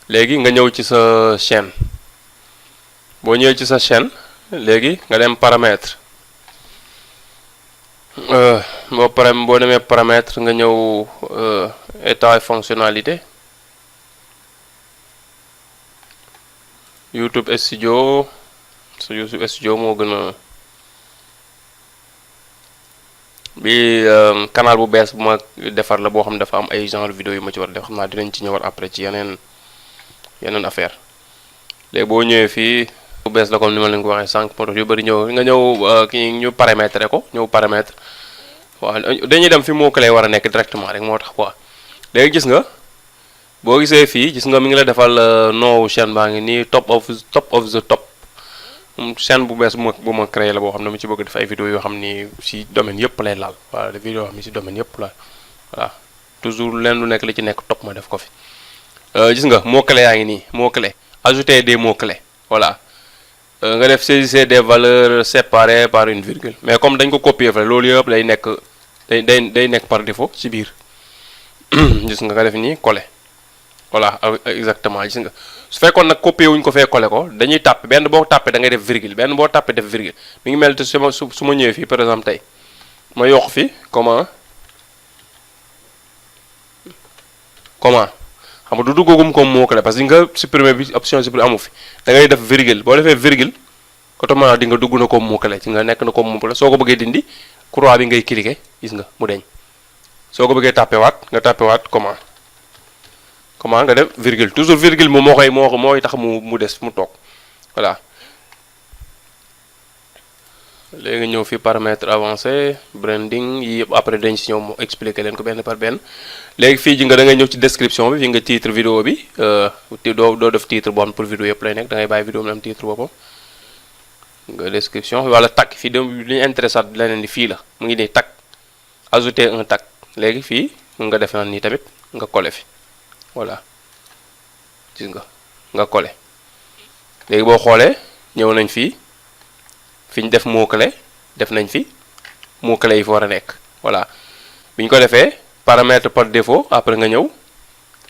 léegi nga ñëw ci sa chaîne boo ñëwee ci sa chaîne léegi nga dem paramètre boo demee paramètre nga ñëw état et fonctionnalité YouTube Studio moo gën a bi canal bu bees bu ma defar la boo xam ne dafa am ay genre vidéo yu ma ci war a def xam naa dinañ ci ñëwar après ci yeneen affaire léegi boo ñëwee fii bu bees la comme ni ma leen ko waxee sànq moo tax yu bëri ñëw nga ñëw kii ñu paramétrer ko ñëw paramètre waaw dañuy dem fi moo clé war a nekk directement rek moo tax quoi léegi gis nga boo gisee fii gis nga mi ngi la defal noowu chaîne baa ngi nii top of the top chaîne bu bees bu ma créé la boo xam ne mu ci bëgg def ay vidéo yoo xam ni si domaine yëpp lay laal voilà des vidéos yoo xam ni si domaine yëpp la voilà toujours leen lu nekk li ci nekk top ma def ko fi gis nga mot clé yaa ngi nii mot clé ajouter des mots clés voilà nga def saisir des valeurs séparées par une virgule mais comme dañ ko copier fa loolu yëpp lay nekk day nekk par défaut ci biir gis nga def nii coller voilà exactement gis nga su fekkoon nag copier wuñ ko fee coller ko dañuy tàppe benn boo tàppe da ngay def virgule benn boo tàppe def virgule mi ngi mel te su ma ñëwee fii par exemple tey ma yokk fi comment xam nga du duggagum comme mot clé parce que nga supprimer bi option supprimer amu fi da ngay def virgule boo defee virgule automatiquement di nga dugg na comme mot clé ci nga nekk na comme mot clé soo ko bëggee dindi croix bi ngay cliquer gis nga mu deñ soo ko bëggee tàppe waat nga tàppe waat comment nga def virgule toujours virgule moom mooy tax mu des mu toog voilà léegi ñëw fi paramètre avancé branding yi yëpp après dañ si ñëw mu expliquer leen ko benn par benn léegi fii ji nga da ngay ñëw ci description bi fi nga titre vidéo bi doo def titre boo xam pour vidéo yëpp lay nekk da ngay bàyyi vidéo mu am titre boppam nga description wala tag fii de li ñu intéressant leneen ni fii la mu ngi nii tag ajouter un tag léegi fii nga def na nii tamit nga coller fi voilà gis nga coller léegi boo xoolee ñëw nañ fii fi ñu def mot clé def nañ fi mot clé yi fa war a nekk voilà bi ñu ko defee paramètre par défaut après nga ñëw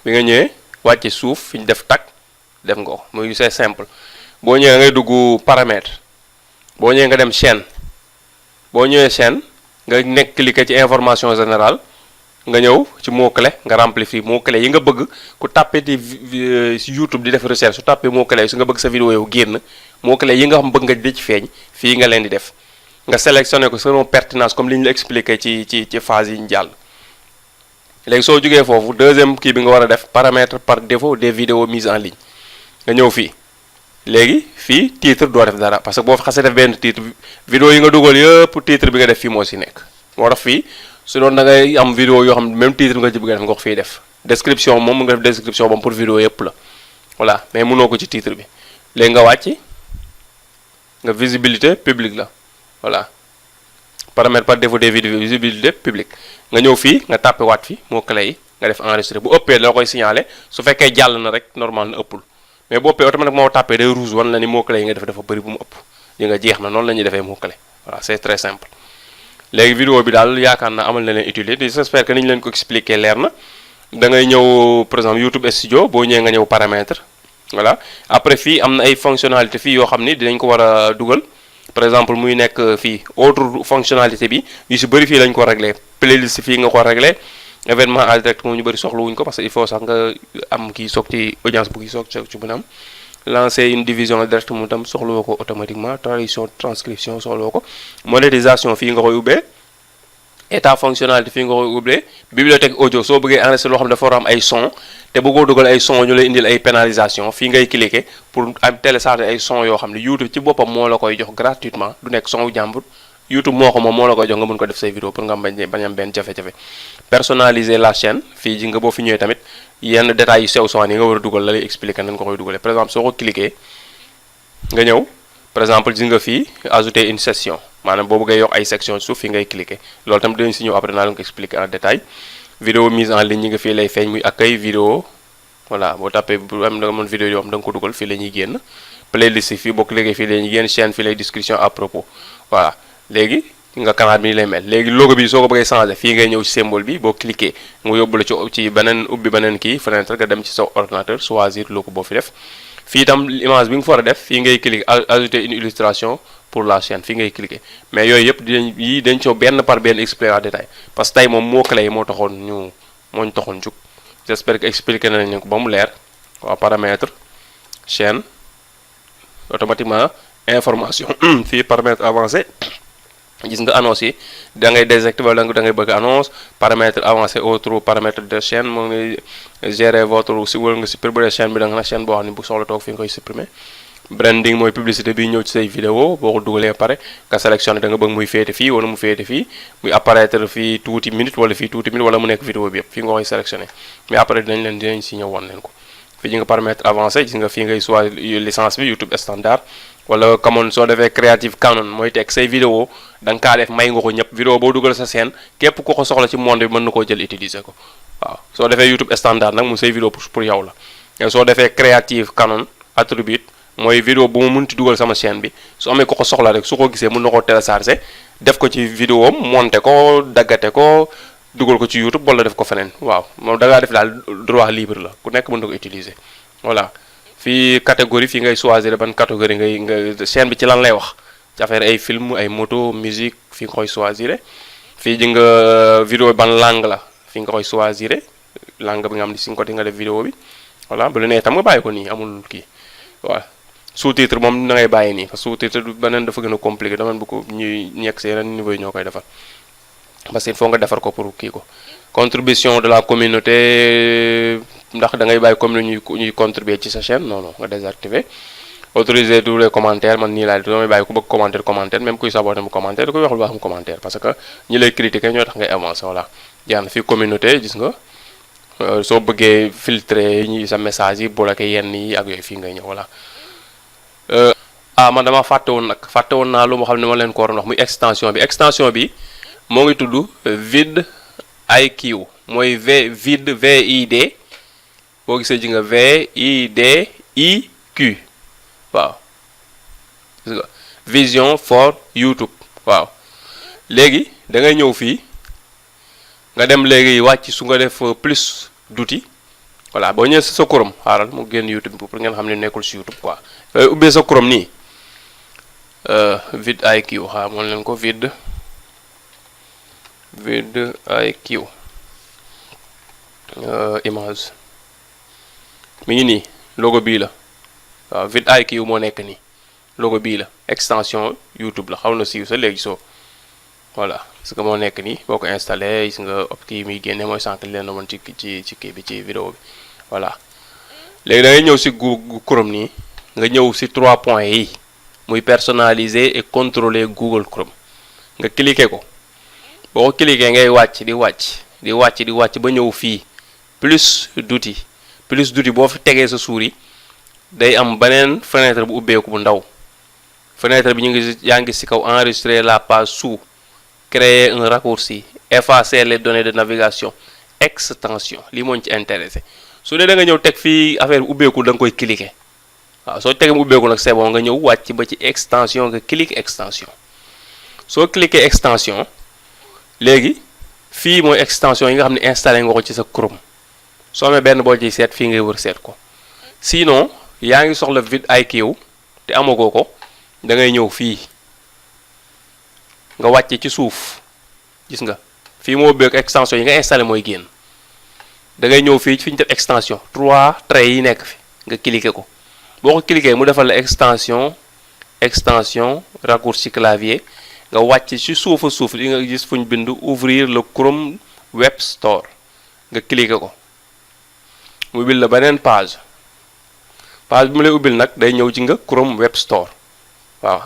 bi nga ñëwee wàcce suuf fi ñu def tag def nga ko muy c'est simple boo ñëwee ngay dugg paramètre boo ñëwee nga dem chaîne boo ñëwee chaîne nga nekk cliquer ci information générale nga ñëw ci mot clé nga remplir fii mot clé yi nga bëgg ku tàppee ci YouTube di def recherche su tàppee mot clé su nga bëgg sa vidéo yow génn mot clé yi nga xam bëgg nga di ci feeñ fii nga leen di def nga sélectionné ko selon pertinence comme li ñu la expliqué ci phase yi ñu jàll léegi soo jógee foofu deuxième kii bi nga war a def paramètre par défaut des vidéos mises en ligne nga ñëw fii léegi fii titre doo def dara parce que boo fi xasee def benn titre vidéo yi nga dugal yëpp titre bi nga def fii moo si nekk moo tax fii su doon da ngay am vidéo yoo xam ne même titre nga ci bëgg a def nga ko fiy def description moom nga def description moom pour vidéo yëpp la voilà mais mënoo ko ci titre bi léegi nga wàcc nga visibilité publique la voilà paramètre par défaut des vidéos visibilité publique nga ñëw fii nga tàppe waat fi moo clé yi nga def enregistré bu ëppee la koy signalé su fekkee jàll na rek normal na ëppul mais bu ëppee automatiquement moo tàppee day rouge wan la ni moo clé yi nga def dafa bëri bu mu ëpp yi nga jeex na noonu la ñuy defee moo clé voilà c'est très simple léegi vidéo bi daal yaakaar na amal na leen utilité j'espère que ni ñu leen ko expliquer leer na da ngay ñëw par exemple YouTube Studio boo ñëwee nga ñëw paramètre voilà après fii am na ay fonctionnalité fii yoo xam ni dinañ ko war a dugal par exemple muy nekk fii autre fonctionnalité bi yu si bëri fii lañ ko réglé playlist fii nga ko réglé événement en direct moom ñu bëri soxla wuñ ko parce que il faut sax nga am kii soog ci audience bu kii soog ci mën a am lancer une division direct mu tam soxlawoo ko automatiquement traduction transcription soxlawoo ko monétisation fii nga koy ubbee état fonctionnalité fii nga koy ubbee bibliothèque audio soo bëggee enregistrer loo xam ne dafa war a am ay son te bëggoo dugal ay son ñu lay indil ay pénalisation fii ngay cliquer pour am télécharger ay son yoo xam ne YouTube ci boppam moo la koy jox gratuitement du nekk son wu jàmbur YouTube moo ko moom moo la koy jox nga mën ko def say vidéo pour nga bañ am benn jafe-jafe personnaliser la chaîne fii ji nga boo fi ñëwee tamit yenn détails yu sew sewaan yi nga war a dugal la lay expliquer nan nga koy dugalee par exemple soo ko cliquer nga ñëw par exemple gis nga fii ajouter une session maanaam boobu ngay yokk ay section suuf fii ngay cliquer loolu tam dinañ si ñëw après naa leen ko expliquer en détail vidéo mise en ligne ñi nga fii lay feeñ muy accueil vidéo voilà boo tapé bu am da nga mën vidéo yoo xam da nga ko dugal fii la ñuy génn playlist fii boo cliquer fii la ñuy génn chaîne fii lay description à propos voilà léegi nga canal bi ni lay mel léegi logo bi soo ko bëggee changer fii ngay ñëw ci symbole bi boo cliquer nga yóbbu la ci beneen ubbi beneen kii fenêtre nga dem ci sa ordinateur choisir logo boo fi def fii itam image bi nga fa war a def fii ngay cliquer ajouter une illustration pour la chaîne fii ngay cliquer mais yooyu yëpp dañ ci benn par benn expliquer en détail parce que tey moom moo clé yi moo ñu taxoon jug j'espère que expliquer nañ leen ko ba mu leer waaw paramètre chaîne automatiquement information fii paramètre avancé gis nga annonce yi da ngay désactiver wala da ngay bëgg annonce paramètre avancé autre paramètre de chaîne moo ngi gérer votre si wala nga supprimer chaîne bi da nga na chaîne boo xam ne bu soxla toog fi nga koy supprimer branding mooy publicité bi ñëw ci say vidéo boo ko dugalee pare nga sélectionné da nga bëgg muy féete fii wala mu féete fii muy apparaître fii tuuti minute wala fii tuuti minute wala mu nekk vidéo bi yëpp fii nga koy sélectionné mais après dinañ si ñëw wan leen ko fii nga paramètre avancé gis nga fii ngay choisir licence bi YouTube standard wala comme soo defee Creative Commons mooy teg say vidéo da nga kaa def may nga ko ñëpp vidéo boo dugal sa chaîne képp ku ko soxla ci monde bi mën na koo jël utiliser ko waaw soo defee YouTube standard nag mu say vidéo pour yow la mais soo defee Creative Commons attribute mooy vidéo bu mu munti dugal sama chaîne bi su amee ku ko soxla rek su ko gisee mën na koo télécharger def ko ci vidéo am monter ko daggate ko dugal ko ci YouTube wala def ko feneen waaw moom da ngaa def daal droit libre la ku nekk mën na ko utiliser voilà. fii catégorie fii ngay choisir ban catégorie nga chaîne bi ci lan lay wax ci affaire ay film ay moto musique fii nga koy choisir fii ji nga vidéo ban langue la fii nga koy choisir langue bi nga xam ne si nga ko di nga def vidéo bi voilà bu la nee tam nga bàyyi ko nii amul kii waaw sous-titre moom da ngay bàyyi nii parce que sous-titre beneen dafa gën a compliqué dama bu ko ñuy nekk si yeneen niveau yi ñoo koy defar parce que il faut nga defar ko pour kii ko contribution de la communauté ndax da ngay bàyyi commune ñuy contribuer ci sa chaîne non non nga désactiver autoriser tous les commentaires man nii laay damay bàyyi ku bëgg commentaire même kuy saboté mu commentaire da koy waxul baax mu commentaire parce que ñi lay critiquer ñoo tax ngay avancer voilà jaan fii communauté gis nga soo bëggee filtrer ñi sa message yi bloquer yenn yi ak yooyu fii ngay ñëw voilà man dama fàtte woon naa lu ma xam ne ma leen ko waroon wax muy extension bi moo ngi tudd vidIQ mooy VID boo gisee ji nga VIDIQ waaw vision for YouTube waaw léegi da ngay ñëw fii nga dem léegi wàcc su nga def plus d'outils voilà boo ñëwee sa Chrome xaaral mu génn YouTube bi pour ngeen xam ne nekkul si YouTube quoi ubbee sa Chrome nii vidIQ xaaral moom leen ko vidIQ image mi ngi nii logo bii la waaw vidIQ moo nekk nii logo bii la extension YouTube la xaw na siiw sa léegi soo voilà parce que moo nekk nii boo ko installé gis nga kii muy génne mooy sànq leen na woon ci kii bi ci vidéo bi voilà léegi da ngay ñëw si Google Chrome nii nga ñëw si 3 points yi muy personnaliser et contrôler Google Chrome nga cliquer ko boo ko cliquer ngay wàcc di wàcc ba ñëw fii plus d'outils boo fi tegee sa souris day am beneen fenêtre bu ubbeeku bu ndaw fenêtre bi yaa ngi ci kaw enregistrer la page sous créer un raccourci effacer les données de navigation extension lii moo ñu ci intéressé su dee da nga ñëw teg fii affaire bi ubbeeku da nga koy cliquer waaw soo tegee mu ubbeeku nag c'est bon nga ñëw wàcc ba ci extension nga cliquer extension soo cliquer extension léegi fii mooy extension yi nga xam ne installé nga ko ci sa Chrome soo amee benn boo ciy seet fii ngay wër seet ko sinon yaa ngi soxla vidIQ te amagoo ko da ngay ñëw fii nga wàcce ci suuf gis nga fii moo bëgg extension yi nga installé mooy génn da ngay ñëw fii fi ñu def extension 3 traits yi nekk fi nga cliquer ko boo ko cliquer mu defal la extension raccourci clavier nga wàcc ci suufa suuf li nga gis fu ñu bind ouvrir le Chrome Web Store nga cliquer ko mu ubbil la beneen page bi mu lay ubbil nag day ñëw ci nga Chrome Web Store waaw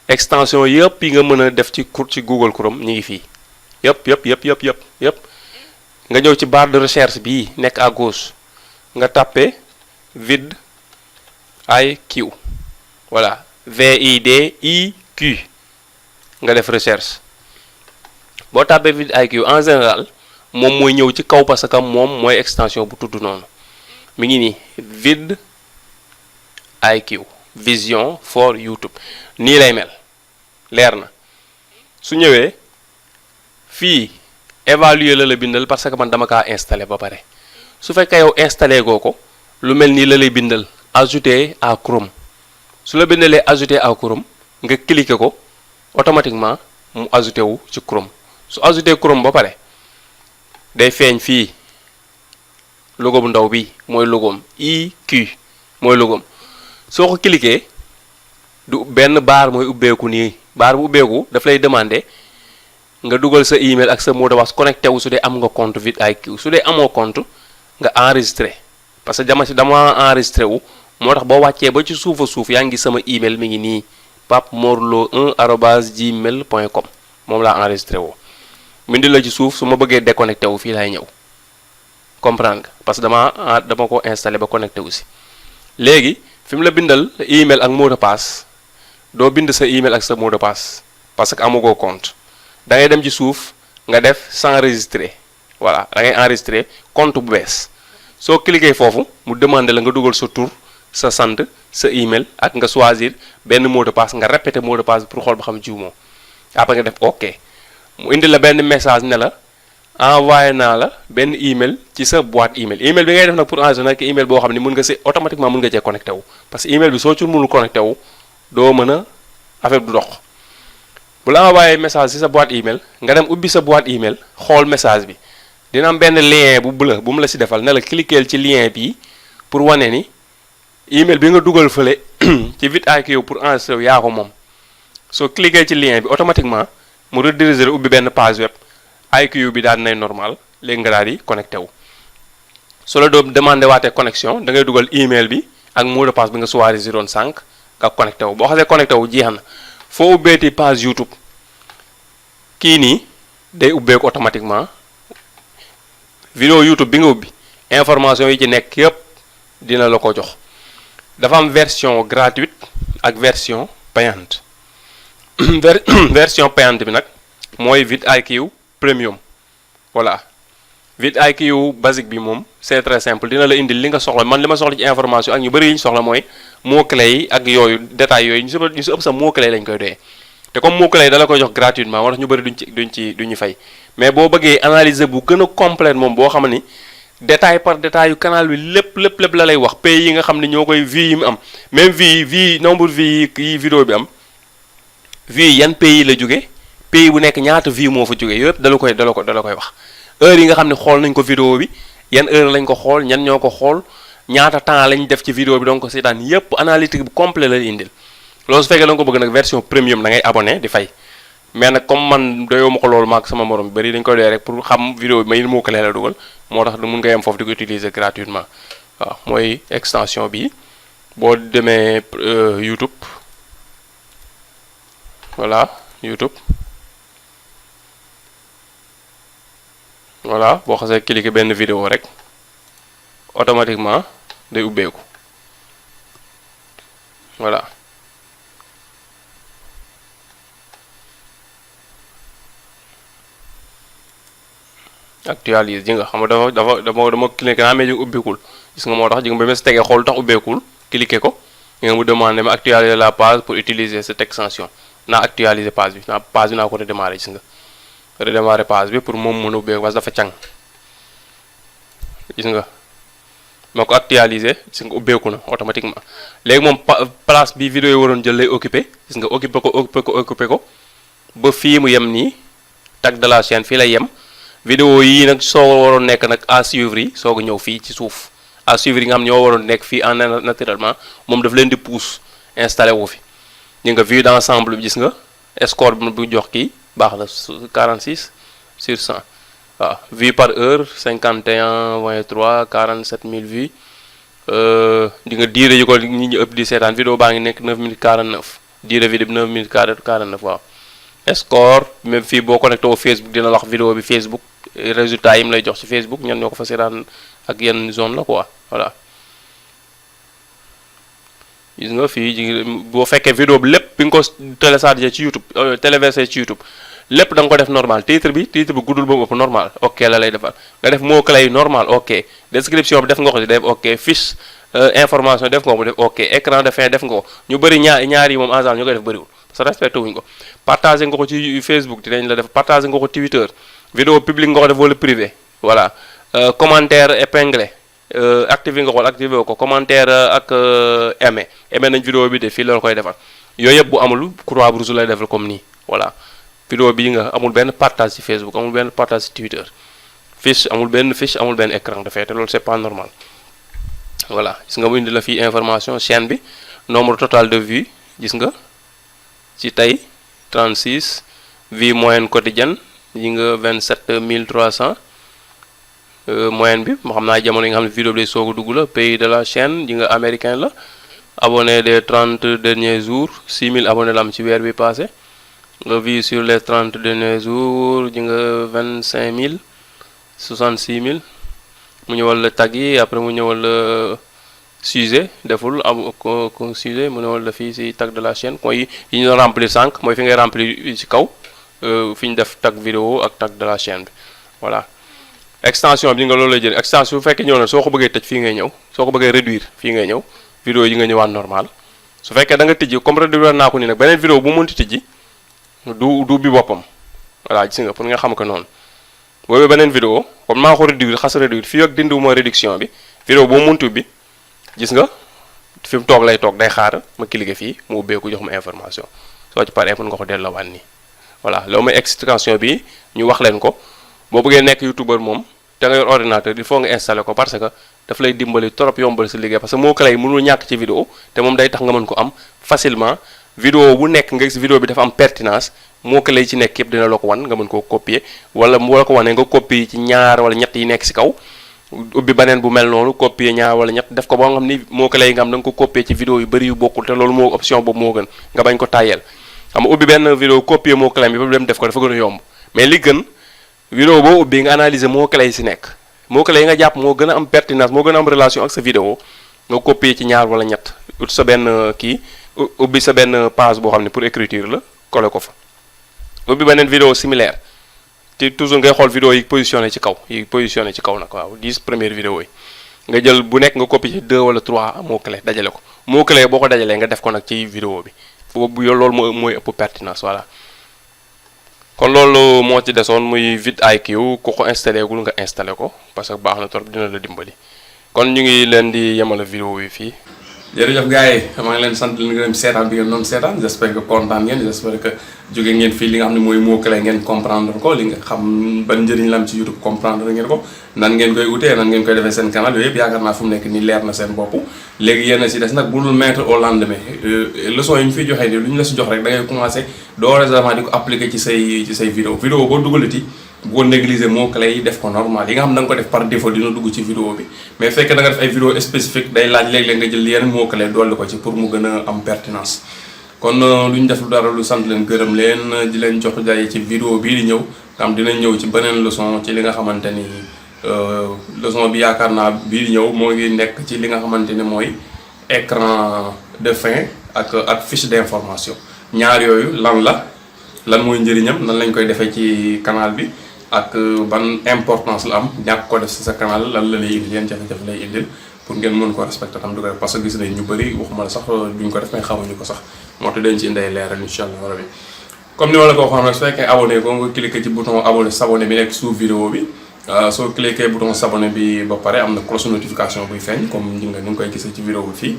extension yëpp yi nga mën a def ci Google Chrome ñu ngi fii yëpp nga ñëw ci barre de recherche bii nekk à gauche nga tapé vidIQ voilà VIDIQ nga def recherche. boo tàbbee vidIQ en général moom mooy ñëw ci kaw parce que moom mooy extension bu tudd noonu mi ngi nii vidIQ vision for YouTube nii lay mel leer na su ñëwee fii évaluer la bindal parce que man dama kaa installé ba pare su fekkee yow installé goo ko lu mel nii la lay bindal ajouter à Chrome su la bindalee ajouter à Chrome nga cliquer ko automatiquement mu ajouté wu ci Chrome su ajouté Chrome ba pare day feeñ fii logo bu ndaw bi mooy logoom IQ mooy logoom soo ko cliquer du benn baar mooy ubbeeku nii baar bu ubbeeku daf lay demander nga dugal sa email ak sa mot de passe connecté wu su dee am nga compte vidIQ su dee amoo compte nga enregistré parce que dama enregistré wu moo tax boo wàccee ba ci suufa suuf yaa ngi sama email mi ngi nii papemorlo1@gmail.com moom laa enregistré woo mindi la ci suuf su ma bëggee déconnecté wu fii laay ñëw comprendre nga parce que dama ko installé ba connecté wu si léegi fi mu la bindal email ak mot de passe doo bind sa email ak sa mot de passe parce que amugoo compte da ngay dem ci suuf nga def s'enregistrer voilà da ngay enregistrer compte bu bees soo cliquer foofu mu demandé la nga dugal sa tur sa sant sa email ak nga choisir benn mot de passe nga répéter mot de passe pour xool ba xam jiw moo après nga def OK mu indi la benn message ne la envoyé naa la benn email ci sa boîte email bi ngay def nag pour enregistrer nag email boo xam ne mën nga si automatiquement mën nga cee connecté wu parce que email bi soo ci mënul connecté wu doo mën a affaire du dox bu la envoyé message ci sa boîte email nga dem ubbi sa boîte email xool message bi dina am benn lien bu bleu bu mu la si defal ne la cliquer ci lien bi pour wane ni email bi nga dugal fële ci vidIQ pour enregistrer yaa ko moom soo cliquer ci lien bi automatiquement mu rediriger ubbi benn page web IQ bi daal nay normal léegi nga daal di connecté wu su la doo demandé waatee connexion da ngay dugal email bi ak mot de passe bi nga choisiroon sànq nga connecté wu boo xasee connecté wu jeex na foo ubbeeti page YouTube kii nii day ubbeeku automatiquement vidéo YouTube bi nga ubbi information yi ci nekk yépp dina la ko jox dafa am version gratuite ak version payante version payante bi nag mooy vidIQ premium voilà vidIQ basique bi moom c'est très simple dina la indil li nga soxla man li ma soxla ci information ak ñu bëri yi ñu soxla mooy mots-clés yi ak yooyu détails yooyu ñu si ëpp sax mots-clés lañ koy doyee te comme mots-clés yi dala koy jox gratuitement moo tax ñu bëri duñu fay mais boo bëggee analyser bu gën a complète moom boo xam ni détail par détail yu canal bi lépp la lay wax pays yi nga xam ne ñoo koy vues yi mu am même vues nombre vues yi vidéo bi am vues yi yan pays la jóge pays bu nekk ñaata vues moo fa jóge yëpp dala koy wax heure yi nga xam ne xool nañ ko vidéo bi yan heure lañ ko xool ñan ñoo ko xool ñaata temps lañ def ci vidéo bi donc seetaan yépp analytique bu complet la indil loolu su fekkee da nga ko bëgg nag version premium da ngay abonné di fay mais nag comme man doyoo ma ko loolu maag sama morom bari dañ koy doy rek pour xam vidéo bi may moo ko la dugal moo tax mun nga yem foofu di ko utiliser gratuitement waaw mooy extension bi boo demee YouTube voilà YouTube voilà boo xasee cliquer benn vidéo rek automatiquement day ubbeeku voilà actualise ji nga xam nga dama cliquer naa mais ji nga ubbeekul gis nga moo tax ji nga ba ma si tegee xool tax ubbeekul cliquer ko nga mu demandé ma actualiser la page pour utiliser cette extension naa actualiser page bi naa ko redémarrer gis nga redémarrer page bi pour moom mën a ubbeeku parce que dafa càng gis nga moo ko actualiser gis nga ubbeeku na automatiquement léegi moom place bi vidéo yi waroon jël lay occupé gis nga occupé ko ba fii mu yem nii tag de la chaîne fii lay yem vidéo yii nag soo waroon nekk nag à suivre yi soo ko ñëw fii ci suuf à suivre yi nga xam ne ñoo waroon nekk fii en naturellement moom daf leen di pousse installé wu fi ñu nga vue d'ensemble bi gis nga score bi bu jox kii baax na 46/100 waaw vues par heure 51,3 47 000 vues di nga diire yu ko nit ñi ëpp di seetaan vidéo baa ngi nekk 9 minutes 49 diire vidéo bi 9 minutes 49 waaw score même fii boo connecté au Facebook dina la wax vidéo bi Facebook résultat yi mu lay jox ci Facebook ñan ñoo ko fa seetaan ak yenn zone la quoi voilà gis nga fii boo fekkee vidéo bi lépp bi nga ko téléchargé ci YouTube téléversé ci YouTube lépp da nga ko def normal titre bi guddul ba mu ëpp normal ok la lay defal nga def mot clé yi normal ok description bi def nga ko ci def ok fiche information def nga ko mu def ok écran de fin def nga ko ñu bëri ñaar yi moom en général ñu koy def bëriwul parce que respecté wuñ ko partagé nga ko ci Facebook dinañ la def partagé nga ko Twitter vidéo publique nga ko def wala privé voilà commentaire épinglé activé nga xool activé ko commentaire ak aimé nañ vidéo bi de fii la koy defal yooyu yëpp bu amul croix rouge lay defal comme nii voilà vidéo bii nga amul benn partage ci Facebook amul benn partage ci Twitter fiche amul benn écran de fait te loolu c'est pas normal voilà gis nga mu indi la fii information chaîne bi nombre total de vues gis nga ci tey 36 vues moyenne quotidienne yi nga 27300 moyenne bi moo xam naa jamono yi nga xam ne vidéo bi day soog a dugg la pays de la chaîne yi nga américain la abonné des 30 derniers jours 6000 abonnés la am ci weer bi passé nga vie sur les 30 derniers jours ji nga 25000 66000 mu ñëwal la tag yi après mu ñëwal la sujet deful ko sujet mu ñëwal la fii si tag de la chaîne mooy yi ñu remplir sànq mooy fi ngay remplir ci kaw fi ñu def tag vidéo ak tag de la chaîne bi voilà extension bi nga loolu lay jël extension bu fekkee ñëw na soo ko bëggee tëj fii ngay ñëw soo ko bëggee réduire fii ngay ñëw vidéo yi nga ñëwaat normal su fekkee da nga tijji comme réduire naa ko nii nag beneen vidéo bu mënti tijji du bi boppam voilà gis nga pour nga xam ko noonu boobu beneen vidéo comme maa ko réduire xas réduire fii ak dindiwuma réduction bi vidéo boo muntu bi gis nga fi mu toog lay toog day xaar ma cliquer fii mu ubbeeku jox ma information soo ci paree mën nga ko delloowaat nii voilà loolu mooy extension bi ñu wax leen ko boo bëggee nekk youtubeur moom te nga yor ordinateur il faut nga installer ko parce que daf lay dimbali trop yombal sa liggéey parce que moo clé yi mënul ñàkk ci vidéo te moom day tax nga mën ko am facilement vidéo bu nekk nga gis vidéo bi dafa am pertinence moo clé yi ci nekk yëpp dina la ko wan nga mën koo copier wala mu la ko wanee nga copier ci ñaar wala ñett yi nekk si kaw ubbi beneen bu mel noonu copier ñaar wala ñett def ko ba nga xam ni moo clé yi nga xam da nga ko copier ci vidéo yu bëri yu bokkul te loolu moo option boobu moo gën nga bañ ko tàyyeel xam nga ubbi benn vidéo copier moo clé bi ba dem def ko dafa gën a yomb mais li gën vidéo boo ubbi nga analyser moo clé yi si nekk moo clé yi nga jàpp moo gën a am pertinence moo gën a am relation ak sa vidéo nga copier ci ñaar wala ñett ut sa benn kii ubbi sa benn page boo xam ne pour écriture la coller ko fa ubbi beneen vidéo similaire te toujours ngay xool vidéo yi positionné ci kaw nag waaw 10 premières vidéos yi nga jël bu nekk nga copier ci 2 wala 3 mot clé dajale ko mot clé boo ko dajalee nga def ko nag ci vidéo bi boobu loolu mooy ëpp pertinence voilà kon loolu moo ci desoon muy vidIQ ku ko installé gul nga installé ko parce que baax na trop dina la dimbali kon ñu ngi leen di yemale vidéo yi fii. jërëjëf gars yi maa ngi leen sant leen gërëm seetaan bi ngeen doon seetaan j'espère que kontaan ngeen j'espère que jóge ngeen fii li nga xam ne mooy mot clé ngeen comprendre ko li nga xam ban njëriñ la am ci YouTube comprendre ngeen ko nan ngeen koy utee nan ngeen koy defee seen canal yooyu yëpp yaakaar naa fu mu nekk nii leer na seen bopp léegi yéen a si des nag bu dul mettre au lendemain leçon yi ñu fiy joxee nii lu ñu la si jox rek da ngay commencé dorénavant di ko appliquer ci say vidéo boo dugalati boo négliger mot clé yi def ko normal yi nga xam da nga ko def par défaut dina dugg ci vidéo bi mais fekk da nga def ay vidéo spécifique day laaj léeg-léeg nga jël yeneen mot clé dolli ko ci pour mu gën a am pertinence kon lu ñu def lu dara lu sant leen gërëm leen di leen jox jaay ci vidéo bii di ñëw nga xam dinañ ñëw ci beneen leçon ci li nga xamante ni leçon bi yaakaar naa bii di ñëw moo ngi nekk ci li nga xamante ni mooy écran de fin ak fiche d'information ñaar yooyu lan mooy njëriñam nan lañ koy defee ci canal bi ak ban importance la am ñàkk ko def ci sa canal lan la lay indil yan jafe-jafe lay indil pour ngeen mën ko respecter tam du ko def parce que gis nañ ñu bëri waxuma la sax duñ ko def mais xamuñu ko sax moo tax dañ ci indee leeral incha allah rabbi comme ni ma la ko waxoon rek su fekkee abonné ko nga cliquer ci bouton abonné s'abonner bi nekk sous vidéo bi soo cliquer bouton s'abonner bi ba pare am na cloche notification buy feeñ comme ni nga koy gisee ci vidéo bi fii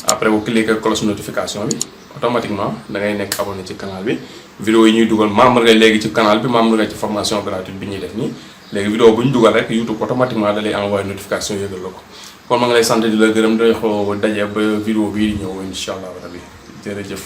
après bu cliquer cloche notification bi automatiquement da ngay nekk abonné ci canal bi vidéo yi ñuy dugal membre nga léegi ci canal bi membre nga ci formation gratuite bi ñuy def nii léegi vidéo bu ñu dugal rek YouTube automatiquement da lay envoyer notification yëgal la ko kon ma ngi lay sant di la gërëm di la daje ba vidéo bii di ñëw incha allah rabbi jërëjëf